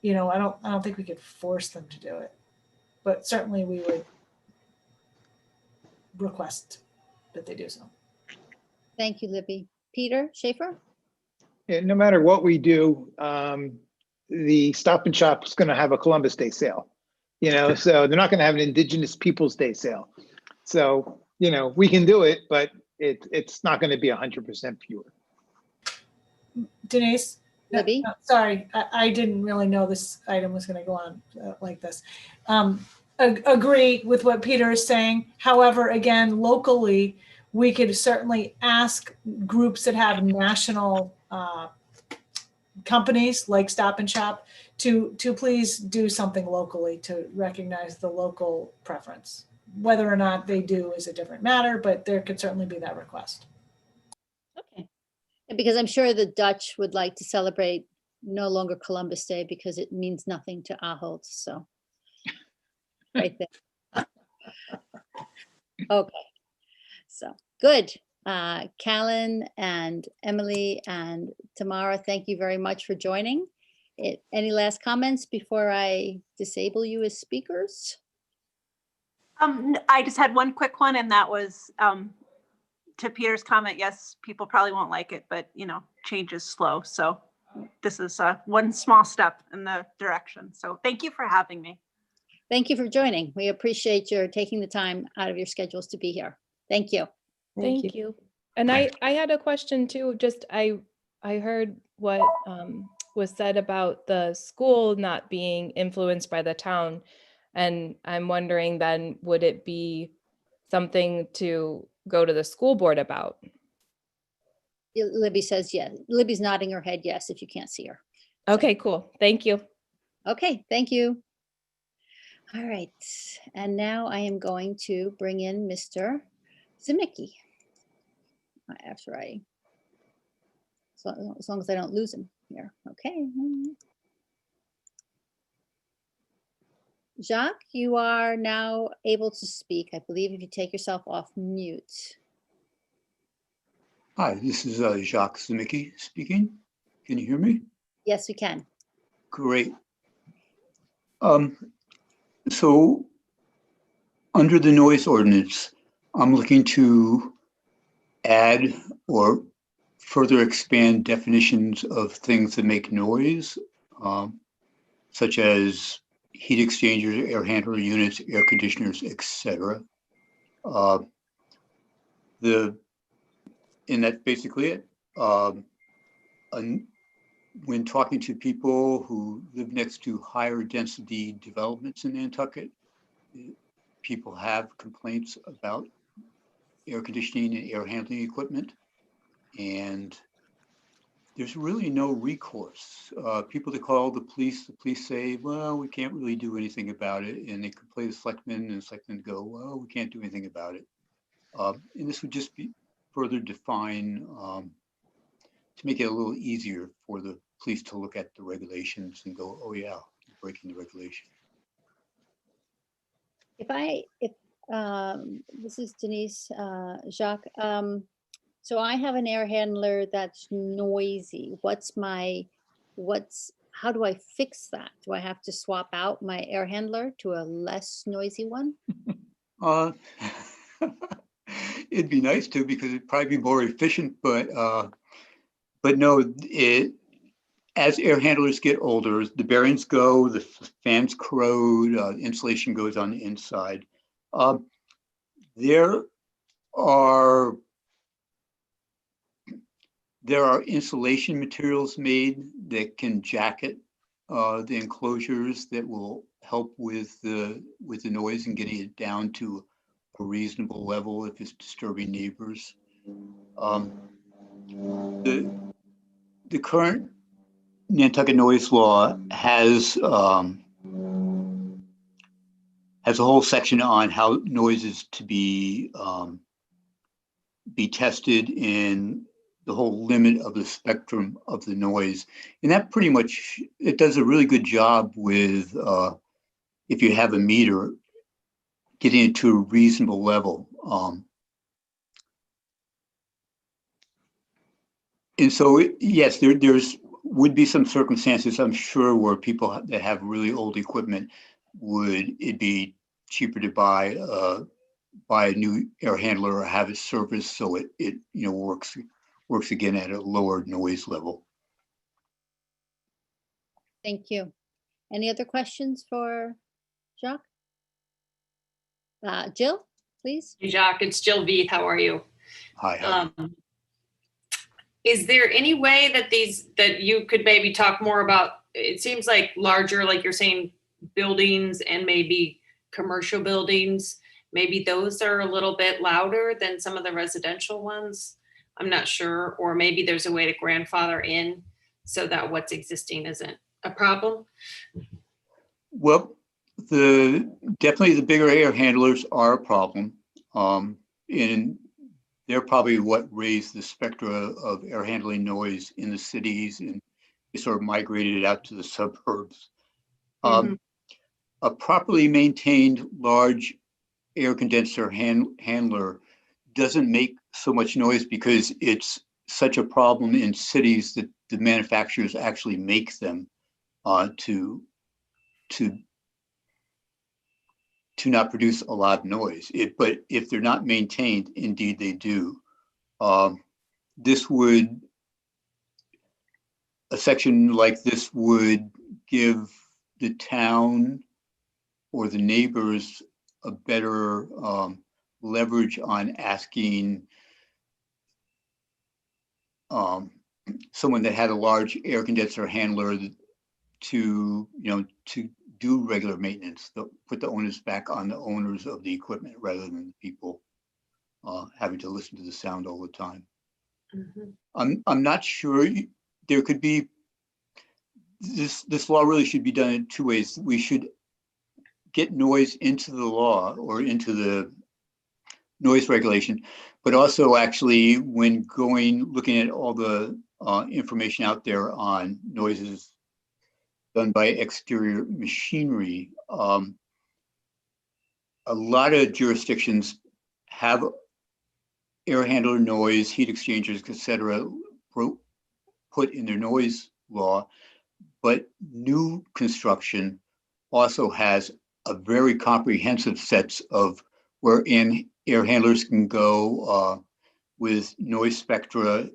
I don't think we could force them to do it. But certainly we would request that they do so. Thank you, Libby. Peter Schaefer? Yeah, no matter what we do, the Stop and Shop is going to have a Columbus Day sale, so they're not going to have an Indigenous Peoples Day sale. So, we can do it, but it's not going to be 100% pure. Denise? Libby? No, sorry, I didn't really know this item was going to go on like this. Agree with what Peter is saying. However, again, locally, we could certainly ask groups that have national companies like Stop and Shop to please do something locally to recognize the local preference. Whether or not they do is a different matter, but there could certainly be that request. Okay. Because I'm sure the Dutch would like to celebrate no longer Columbus Day because it means nothing to Ahold. So right there. Okay. So good. Calin and Emily and Tamara, thank you very much for joining. Any last comments before I disable you as speakers? I just had one quick one, and that was to Peter's comment. Yes, people probably won't like it, but change is slow. So this is one small step in the direction. So thank you for having me. Thank you for joining. We appreciate your taking the time out of your schedules to be here. Thank you. Thank you. And I had a question too. Just I heard what was said about the school not being influenced by the town. And I'm wondering then, would it be something to go to the school board about? Libby says yes. Libby's nodding her head yes if you can't see her. Okay, cool. Thank you. Okay, thank you. All right. And now I am going to bring in Mr. Zimicki. After as long as I don't lose him here. Okay. Jacques, you are now able to speak. I believe if you take yourself off mute. Hi, this is Jacques Zimicki speaking. Can you hear me? Yes, we can. Great. So under the noise ordinance, I'm looking to add or further expand definitions of things that make noise, such as heat exchangers, air handler units, air conditioners, etc. And that's basically it. When talking to people who live next to higher density developments in Nantucket, people have complaints about air conditioning and air handling equipment, and there's really no recourse. People that call the police say, well, we can't really do anything about it, and they complain to the selectmen, and the selectmen go, well, we can't do anything about it. And this would just be further define to make it a little easier for the police to look at the regulations and go, oh yeah, you're breaking the regulation. This is Denise, Jacques. So I have an air handler that's noisy. How do I fix that? Do I have to swap out my air handler to a less noisy one? It'd be nice to, because it'd probably be more efficient, but no, as air handlers get older, the bearings go, the fans corrode, insulation goes on the inside. There are insulation materials made that can jacket the enclosures that will help with the noise and getting it down to a reasonable level if it's disturbing neighbors. The current Nantucket noise law has a whole section on how noise is to be tested in the whole limit of the spectrum of the noise. And that pretty much, it does a really good job with, if you have a meter, getting it to a reasonable level. And so, yes, there's would be some circumstances, I'm sure, where people that have really old equipment, it'd be cheaper to buy a new air handler or have it serviced so it works again at a lower noise level. Thank you. Any other questions for Jacques? Jill, please. Hey, Jacques, it's Jill V. How are you? Hi. Is there any way that you could maybe talk more about? It seems like larger, like you're saying, buildings and maybe commercial buildings, maybe those are a little bit louder than some of the residential ones. I'm not sure. Or maybe there's a way to grandfather in so that what's existing isn't a problem. Well, definitely the bigger air handlers are a problem. And they're probably what raised the spectra of air handling noise in the cities, and they sort of migrated it out to the suburbs. A properly maintained large air condenser handler doesn't make so much noise because it's such a problem in cities that the manufacturers actually make them to not produce a lot of noise. But if they're not maintained, indeed they do. A section like this would give the town or the neighbors a better leverage on asking someone that had a large air condenser handler to do regular maintenance, put the onus back on the owners of the equipment rather than people having to listen to the sound all the time. I'm not sure. There could be this law really should be done in two ways. We should get noise into the law or into the noise regulation, but also actually when looking at all the information out there on noises done by exterior machinery, a lot of jurisdictions have air handler noise, heat exchangers, etc., put in their noise law, but new construction also has a very comprehensive sets of wherein air handlers can go with noise spectra.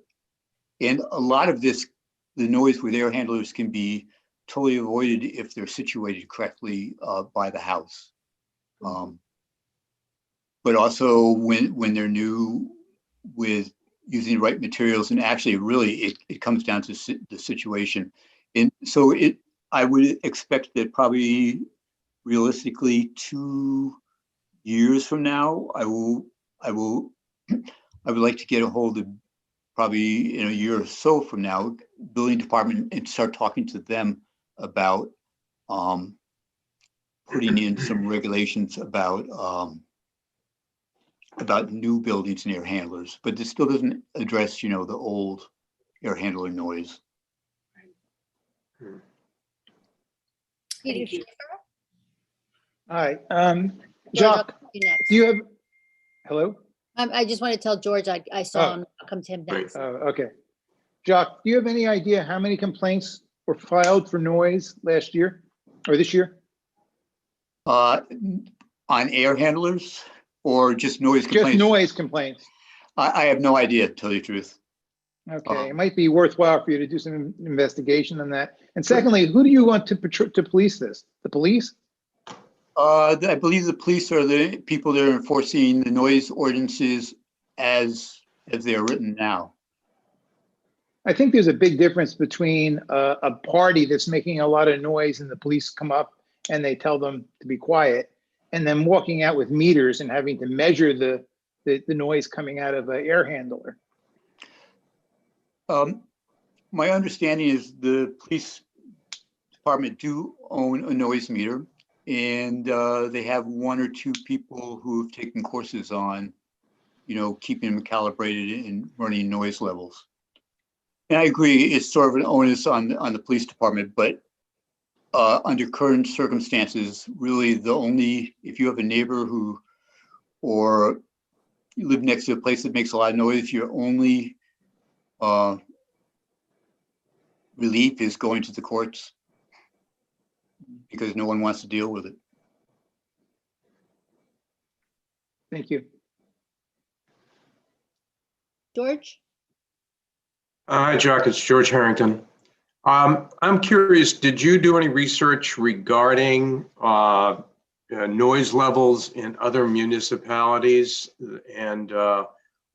And a lot of this, the noise with air handlers can be totally avoided if they're situated correctly by the house. But also when they're new, with using the right materials, and actually really it comes down to the situation. And so I would expect that probably realistically 2 years from now, I would like to get a hold of, probably in a year or so from now, building department, and start talking to them about putting in some regulations about new buildings and air handlers, but this still doesn't address, the old air handler noise. Thank you. Hi, George, Jacques, I'll be next. do you have, hello? I just want to tell George I saw him. I'll come to him next. Okay. Jacques, do you have any idea how many complaints were filed for noise last year or this year? On air handlers or just noise complaints? Just noise complaints. I have no idea, to tell you the truth. Okay, it might be worthwhile for you to do some investigation on that. And secondly, who do you want to police this? The police? I believe the police are the people that are enforcing the noise ordinances as they are written now. I think there's a big difference between a party that's making a lot of noise and the police come up and they tell them to be quiet, and then walking out with meters and having to measure the noise coming out of an air handler. My understanding is the police department do own a noise meter, and they have 1 or 2 people who have taken courses on, keeping them calibrated and running noise levels. And I agree, it's sort of an onus on the police department, but under current circumstances, really if you have a neighbor or you live next to a place that makes a lot of noise, your only relief is going to the courts, because no one wants to deal with it. Thank you. George? Hi, Jacques, it's George Harrington. I'm curious, did you do any research regarding noise levels in other municipalities and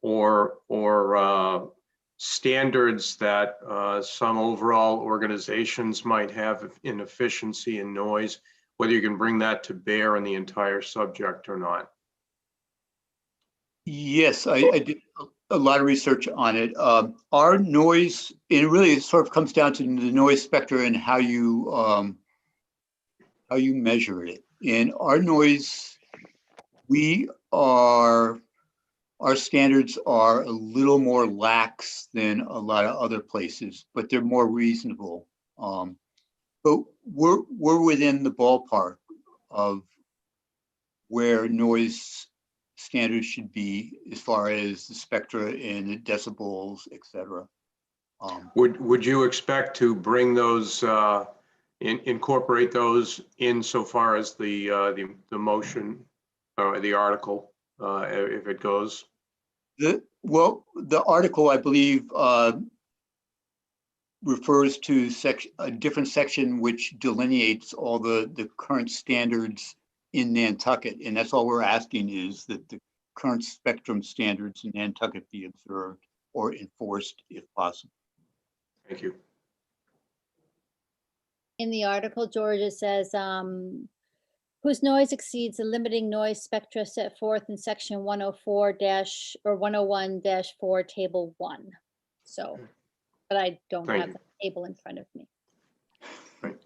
or standards that some overall organizations might have in efficiency and noise, whether you can bring that to bear on the entire subject or not? Yes, I did a lot of research on it. Our noise, it really sort of comes down to the noise spectra and how you measure it. In our noise, our standards are a little more lax than a lot of other places, but they're more reasonable. But we're within the ballpark of where noise standards should be as far as the spectra and the decibels, et cetera. Would you expect to bring those, incorporate those insofar as the motion or the article, if it goes? The article, I believe, refers to a different section which delineates all the current standards in Nantucket, and that's all we're asking, is that the current spectrum standards in Nantucket be observed or enforced if possible. Thank you. In the article, George, it says, whose noise exceeds the limiting noise spectra set forth in section 101-4, table 1. So, but I don't have the table in front of me. Right.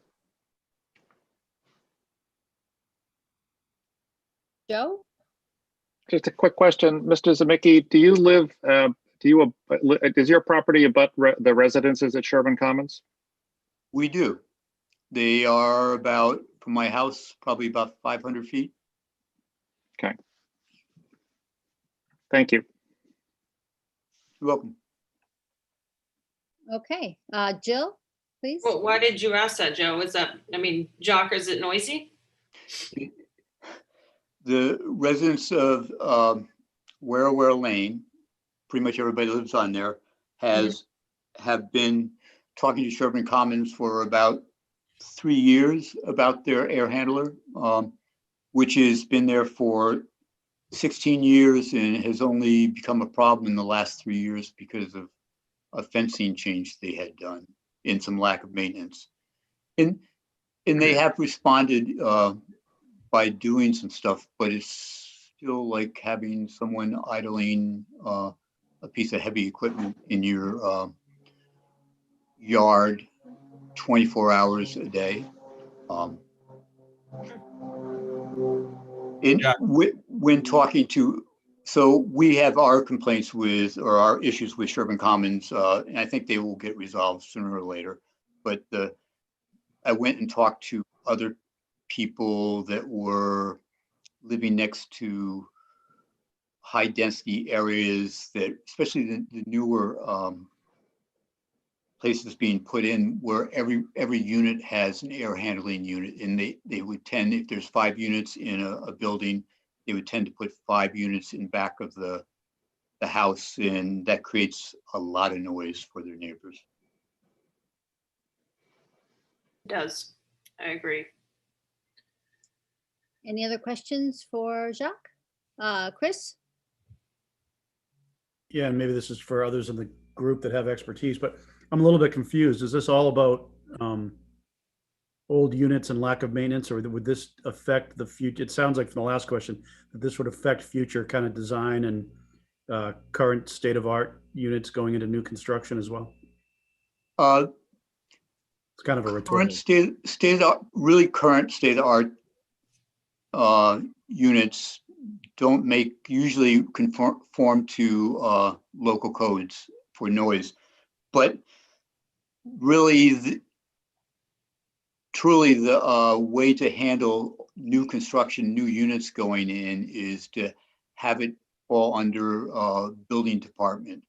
Joe? Just a quick question, Mr. Zimicki, do you live, does your property abut the residences at Sherman Commons? We do. They are about, from my house, probably about 500 feet. Okay. Thank you. You're welcome. Okay, Jill, please. Well, why did you ask that, Joe? Is that, I mean, Jacques, is it noisy? The residents of Ware Lane, pretty much everybody that lives on there, have been talking to Sherburne Commons for about 3 years about their air handler, which has been there for 16 years and has only become a problem in the last 3 years because of a fencing change they had done and some lack of maintenance. And they have responded by doing some stuff, but it's still like having someone idling a piece of heavy equipment in your yard 24 hours a day. When talking to, so we have our complaints with, or our issues with Sherburne Commons, and I think they will get resolved sooner or later. But I went and talked to other people that were living next to high density areas that, especially the newer places being put in, where every unit has an air handling unit, and they would tend, if there's 5 units in a building, they would tend to put 5 units in back of the house, and that creates a lot of noise for their neighbors. It does. I agree. Any other questions for Jacques? Chris? Yeah, and maybe this is for others in the group that have expertise, but I'm a little bit confused. Is this all about old units and lack of maintenance, or would this affect the future? It sounds like from the last question that this would affect future kind of design and current state of art units going into new construction as well. It's kind of a rhetorical. Really current state of art units don't usually conform to local codes for noise, but really, truly the way to handle new construction, new units going in, is to have it fall under building department.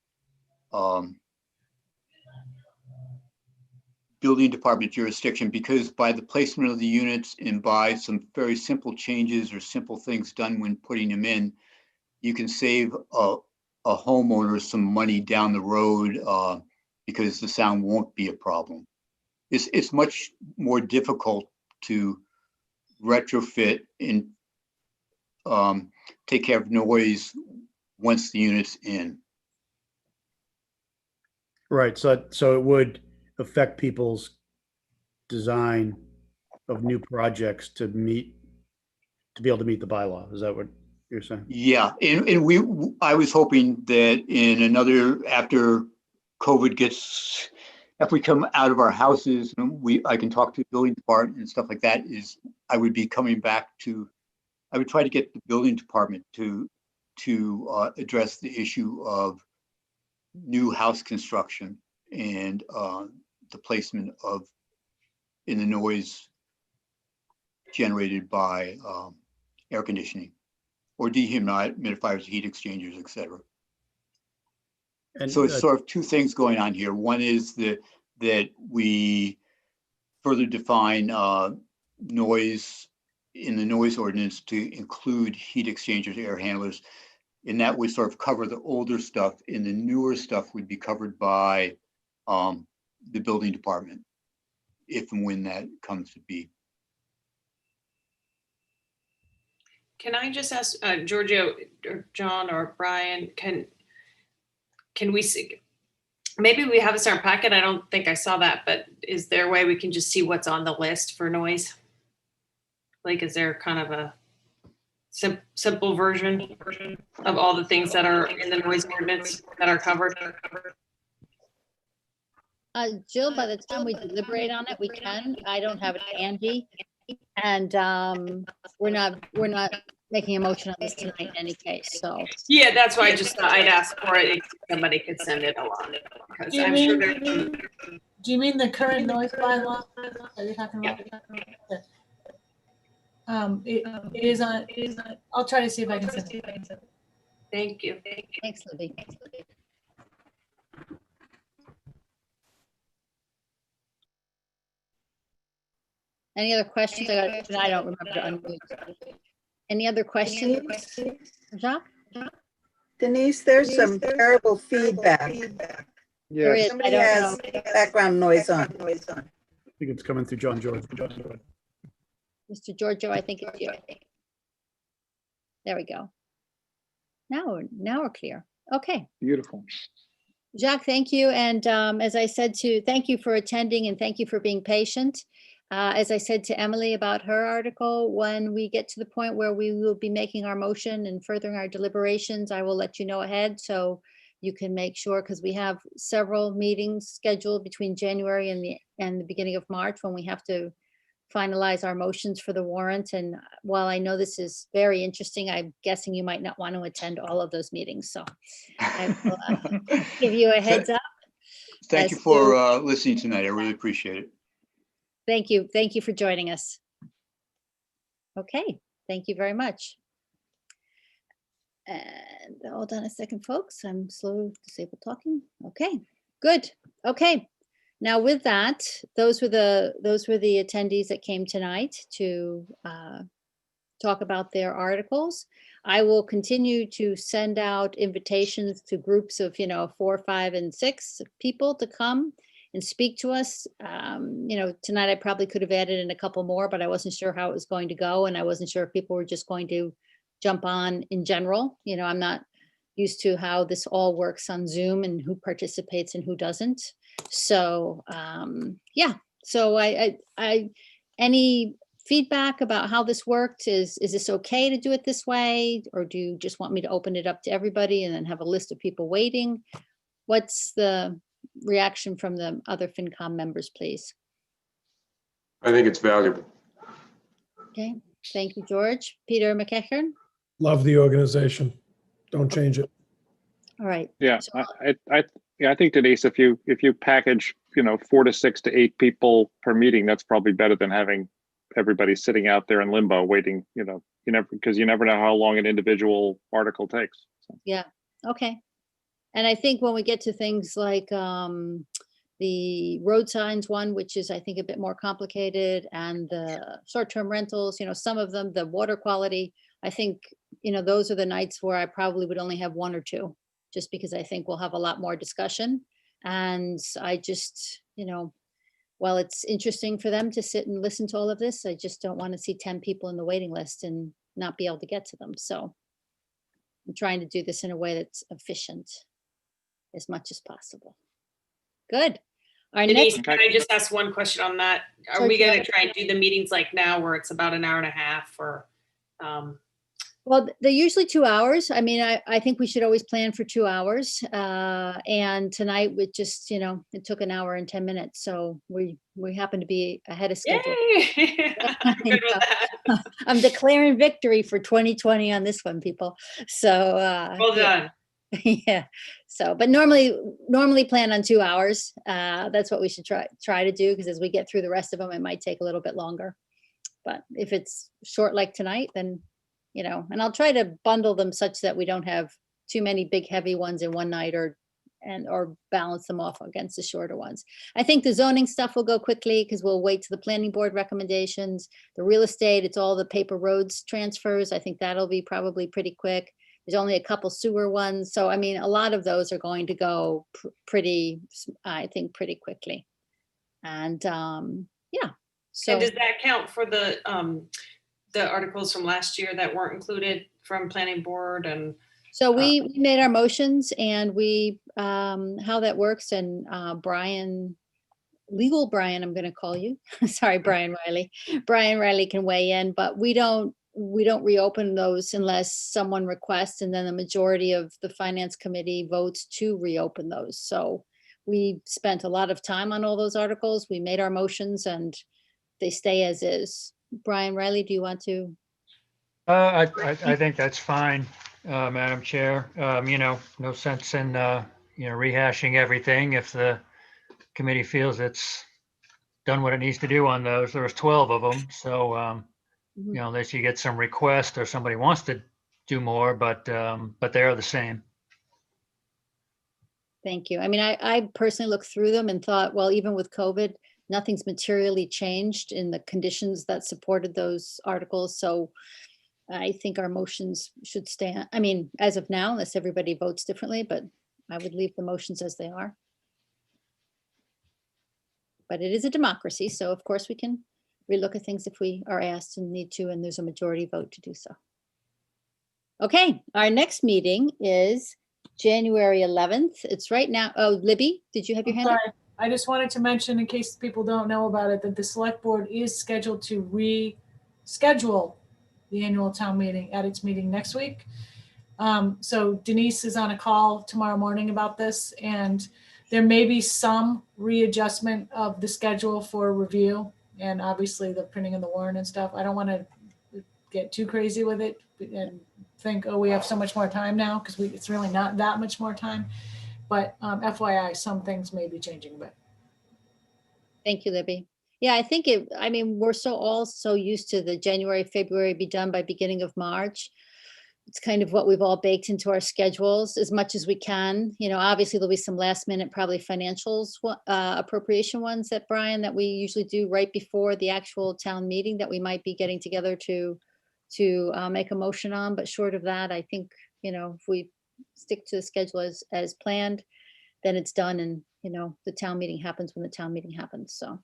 Building department jurisdiction, because by the placement of the units and by some very simple changes or simple things done when putting them in, you can save a homeowner some money down the road because the sound won't be a problem. It's much more difficult to retrofit and take care of noise once the unit's in. Right. So it would affect people's design of new projects to be able to meet the bylaw. Is that what you're saying? Yeah, and I was hoping that after COVID gets, if we come out of our houses, I can talk to the building department and stuff like that, I would be coming back to, I would try to get the building department to address the issue of new house construction and the placement in the noise generated by air conditioning or dehumidifiers, heat exchangers, etc. And so it's sort of 2 things going on here. One is that we further define noise in the noise ordinance to include heat exchangers, air handlers, and that would sort of cover the older stuff, and the newer stuff would be covered by the building department, if and when that comes to be. Can I just ask Giorgio or John or Brian, can we see, maybe we have this in our packet, I don't think I saw that, but is there a way we can just see what's on the list for noise? Like, is there kind of a simple version of all the things that are in the noise ordinance that are covered? Jill, by the time we deliberate on it, we can. I don't have it handy. And we're not making a motion on this tonight in any case, so. Yeah, that's why I just thought I'd ask for it. If somebody could send it along. Because I'm sure Do you mean the current noise bylaw that you're talking about? Yeah. It is on, I'll try to see if I can send it. Thank you. Thanks, Libby. Any other questions? I don't remember to unmute. Any other questions? Jacques? Denise, there's some terrible feedback. There is. I Somebody don't has know. background noise on. I think it's coming through John George. Mr. Giorgio, I think it's you. There we go. Now we're clear. Okay. Beautiful. Jacques, thank you. And as I said thank you for attending and thank you for being patient. As I said to Emily about her article, when we get to the point where we will be making our motion and furthering our deliberations, I will let you know ahead so you can make sure, because we have several meetings scheduled between January and the beginning of March when we have to finalize our motions for the warrant. And while I know this is very interesting, I'm guessing you might not want to attend all of those meetings. So I will give you a heads up. Thank you for listening tonight. I really appreciate it. Thank you. Thank you for joining us. Okay, thank you very much. And hold on a second, folks. I'm slow, disabled talking. Okay, good. Okay. Now with that, those were the attendees that came tonight to talk about their articles. I will continue to send out invitations to groups of 4, 5, and 6 people to come and speak to us. Tonight I probably could have added in a couple more, but I wasn't sure how it was going to go, and I wasn't sure if people were just going to jump on in general. I'm not used to how this all works on Zoom and who participates and who doesn't. So yeah, so I any feedback about how this worked? Is this okay to do it this way, or do you just want me to open it up to everybody and then have a list of people waiting? What's the reaction from the other FinCom members, please? I think it's valuable. Okay, thank you, George. Peter McEachern? Love the organization. Don't change it. All right. Yeah, I think, Denise, if you package 4 to 6 to 8 people per meeting, that's probably better than having everybody sitting out there in limbo waiting. Because you never know how long an individual article takes. So. Yeah. Okay. And I think when we get to things like the road signs one, which is I think a bit more complicated, and the short-term rentals, some of them, the water quality, I think those are the nights where I probably would only have 1 or 2. Just because I think we'll have a lot more discussion. And I just, while it's interesting for them to sit and listen to all of this, I just don't want to see 10 people in the waiting list and not be able to get to them. So I'm trying to do this in a way that's efficient as much as possible. Good. Our Denise, next, can I just ask one question on that? Are Sure, we going to sure. try and do the meetings like now where it's about an hour and a half, or well, they're usually 2 hours. I mean, I think we should always plan for 2 hours. And tonight it just, it took 1 hour and 10 minutes. So we happen to be ahead of schedule. Yay! I'm good with that. I'm declaring victory for 2020 on this one, people. So Well done. Yeah. So, but normally plan on 2 hours. That's what we should try to do, because as we get through the rest of them, it might take a little bit longer. But if it's short like tonight, then and I'll try to bundle them such that we don't have too many big heavy ones in one night, or balance them off against the shorter ones. I think the zoning stuff will go quickly because we'll wait to the planning board recommendations. The real estate, it's all the paper roads transfers. I think that'll be probably pretty quick. There's only a couple sewer ones. So, I mean, a lot of those are going to go pretty quickly. And yeah. So And does that count for the articles from last year that weren't included from planning board? And so we made our motions, and we how that works, and Brian, legal Brian, I'm going to call you. Sorry, Brian Riley. Brian Riley can weigh in, but we don't reopen those unless someone requests, and then the majority of the finance committee votes to reopen those. So we spent a lot of time on all those articles. We made our motions, and they stay as is. Brian Riley, do you want to? I think that's fine, Madam Chair. No sense in, rehashing everything if the committee feels it's done what it needs to do on those. There was 12 of them. So, unless you get some request or somebody wants to do more, but they are the same. Thank you. I mean, I personally looked through them and thought, well, even with COVID, nothing's materially changed in the conditions that supported those articles. So I think our motions should stand. I mean, as of now, unless everybody votes differently, but I would leave the motions as they are. But it is a democracy, so of course we can relook at things if we are asked and need to, and there's a majority vote to do so. Okay, our next meeting is January 11th. It's right now. Oh, Libby, did you have your hand up? Sorry, I just wanted to mention, in case people don't know about it, that the select board is scheduled to reschedule the annual town meeting at its meeting next week. So Denise is on a call tomorrow morning about this, and there may be some readjustment of the schedule for review, and obviously the printing of the warrant and stuff. I don't want to get too crazy with it and think, oh, we have so much more time now, because it's really not that much more time. But FYI, some things may be changing a bit. Thank you, Libby. Yeah, I think I mean, we're all so used to the January, February be done by beginning of March. It's kind of what we've all baked into our schedules as much as we can. You know, obviously there'll be some last minute, probably financials, appropriation ones that Brian, that we usually do right before the actual town meeting that we might be getting together to make a motion on. But short of that, I think, you know, if we stick to the schedule as planned, then it's done, and, you know, the town meeting happens when the town meeting happens. So,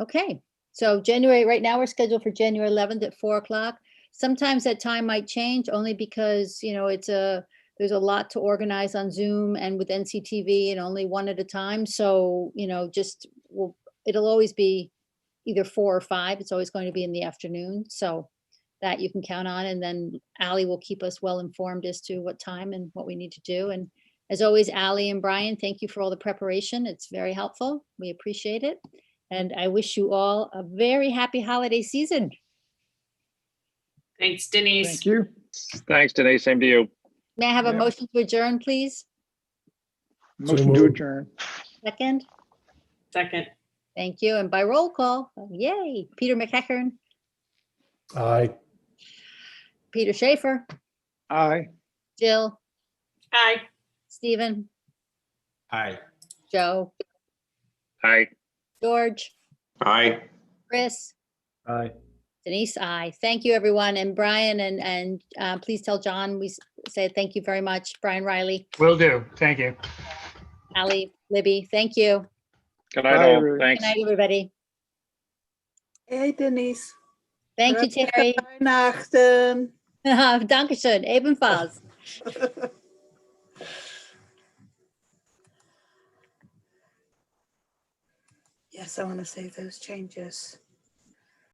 okay. So January, right now we're scheduled for January 11th at 4 o'clock. Sometimes that time might change, only because, you know, there's a lot to organize on Zoom and with NCTV, and only one at a time. So, you know, it'll always be either 4 or 5. It's always going to be in the afternoon. So that you can count on. And then Ally will keep us well informed as to what time and what we need to do. And as always, Ally and Brian, thank you for all the preparation. It's very helpful. We appreciate it. And I wish you all a very happy holiday season. Thanks, Denise. Thank you. Thanks, Denise. Same to you. May I have a motion to adjourn, please? Motion to adjourn. Second? Second. Thank you. And by roll call, yay, Peter McEachern, Aye. Peter Schaefer, Aye. Jill, Aye. Stephen, Aye. Joe, Aye. George, Aye. Chris, Aye. Denise, aye. Thank you, everyone. And Brian, and please tell John we say thank you very much. Brian Riley, Will do. Thank you. Ally, Libby, thank you. Good night, all. Thanks. Good night, everybody. Hey, Denise. Thank you, Terry. Weihnachten. Dankeschön, ebenfalls. Yes, I want to save those changes.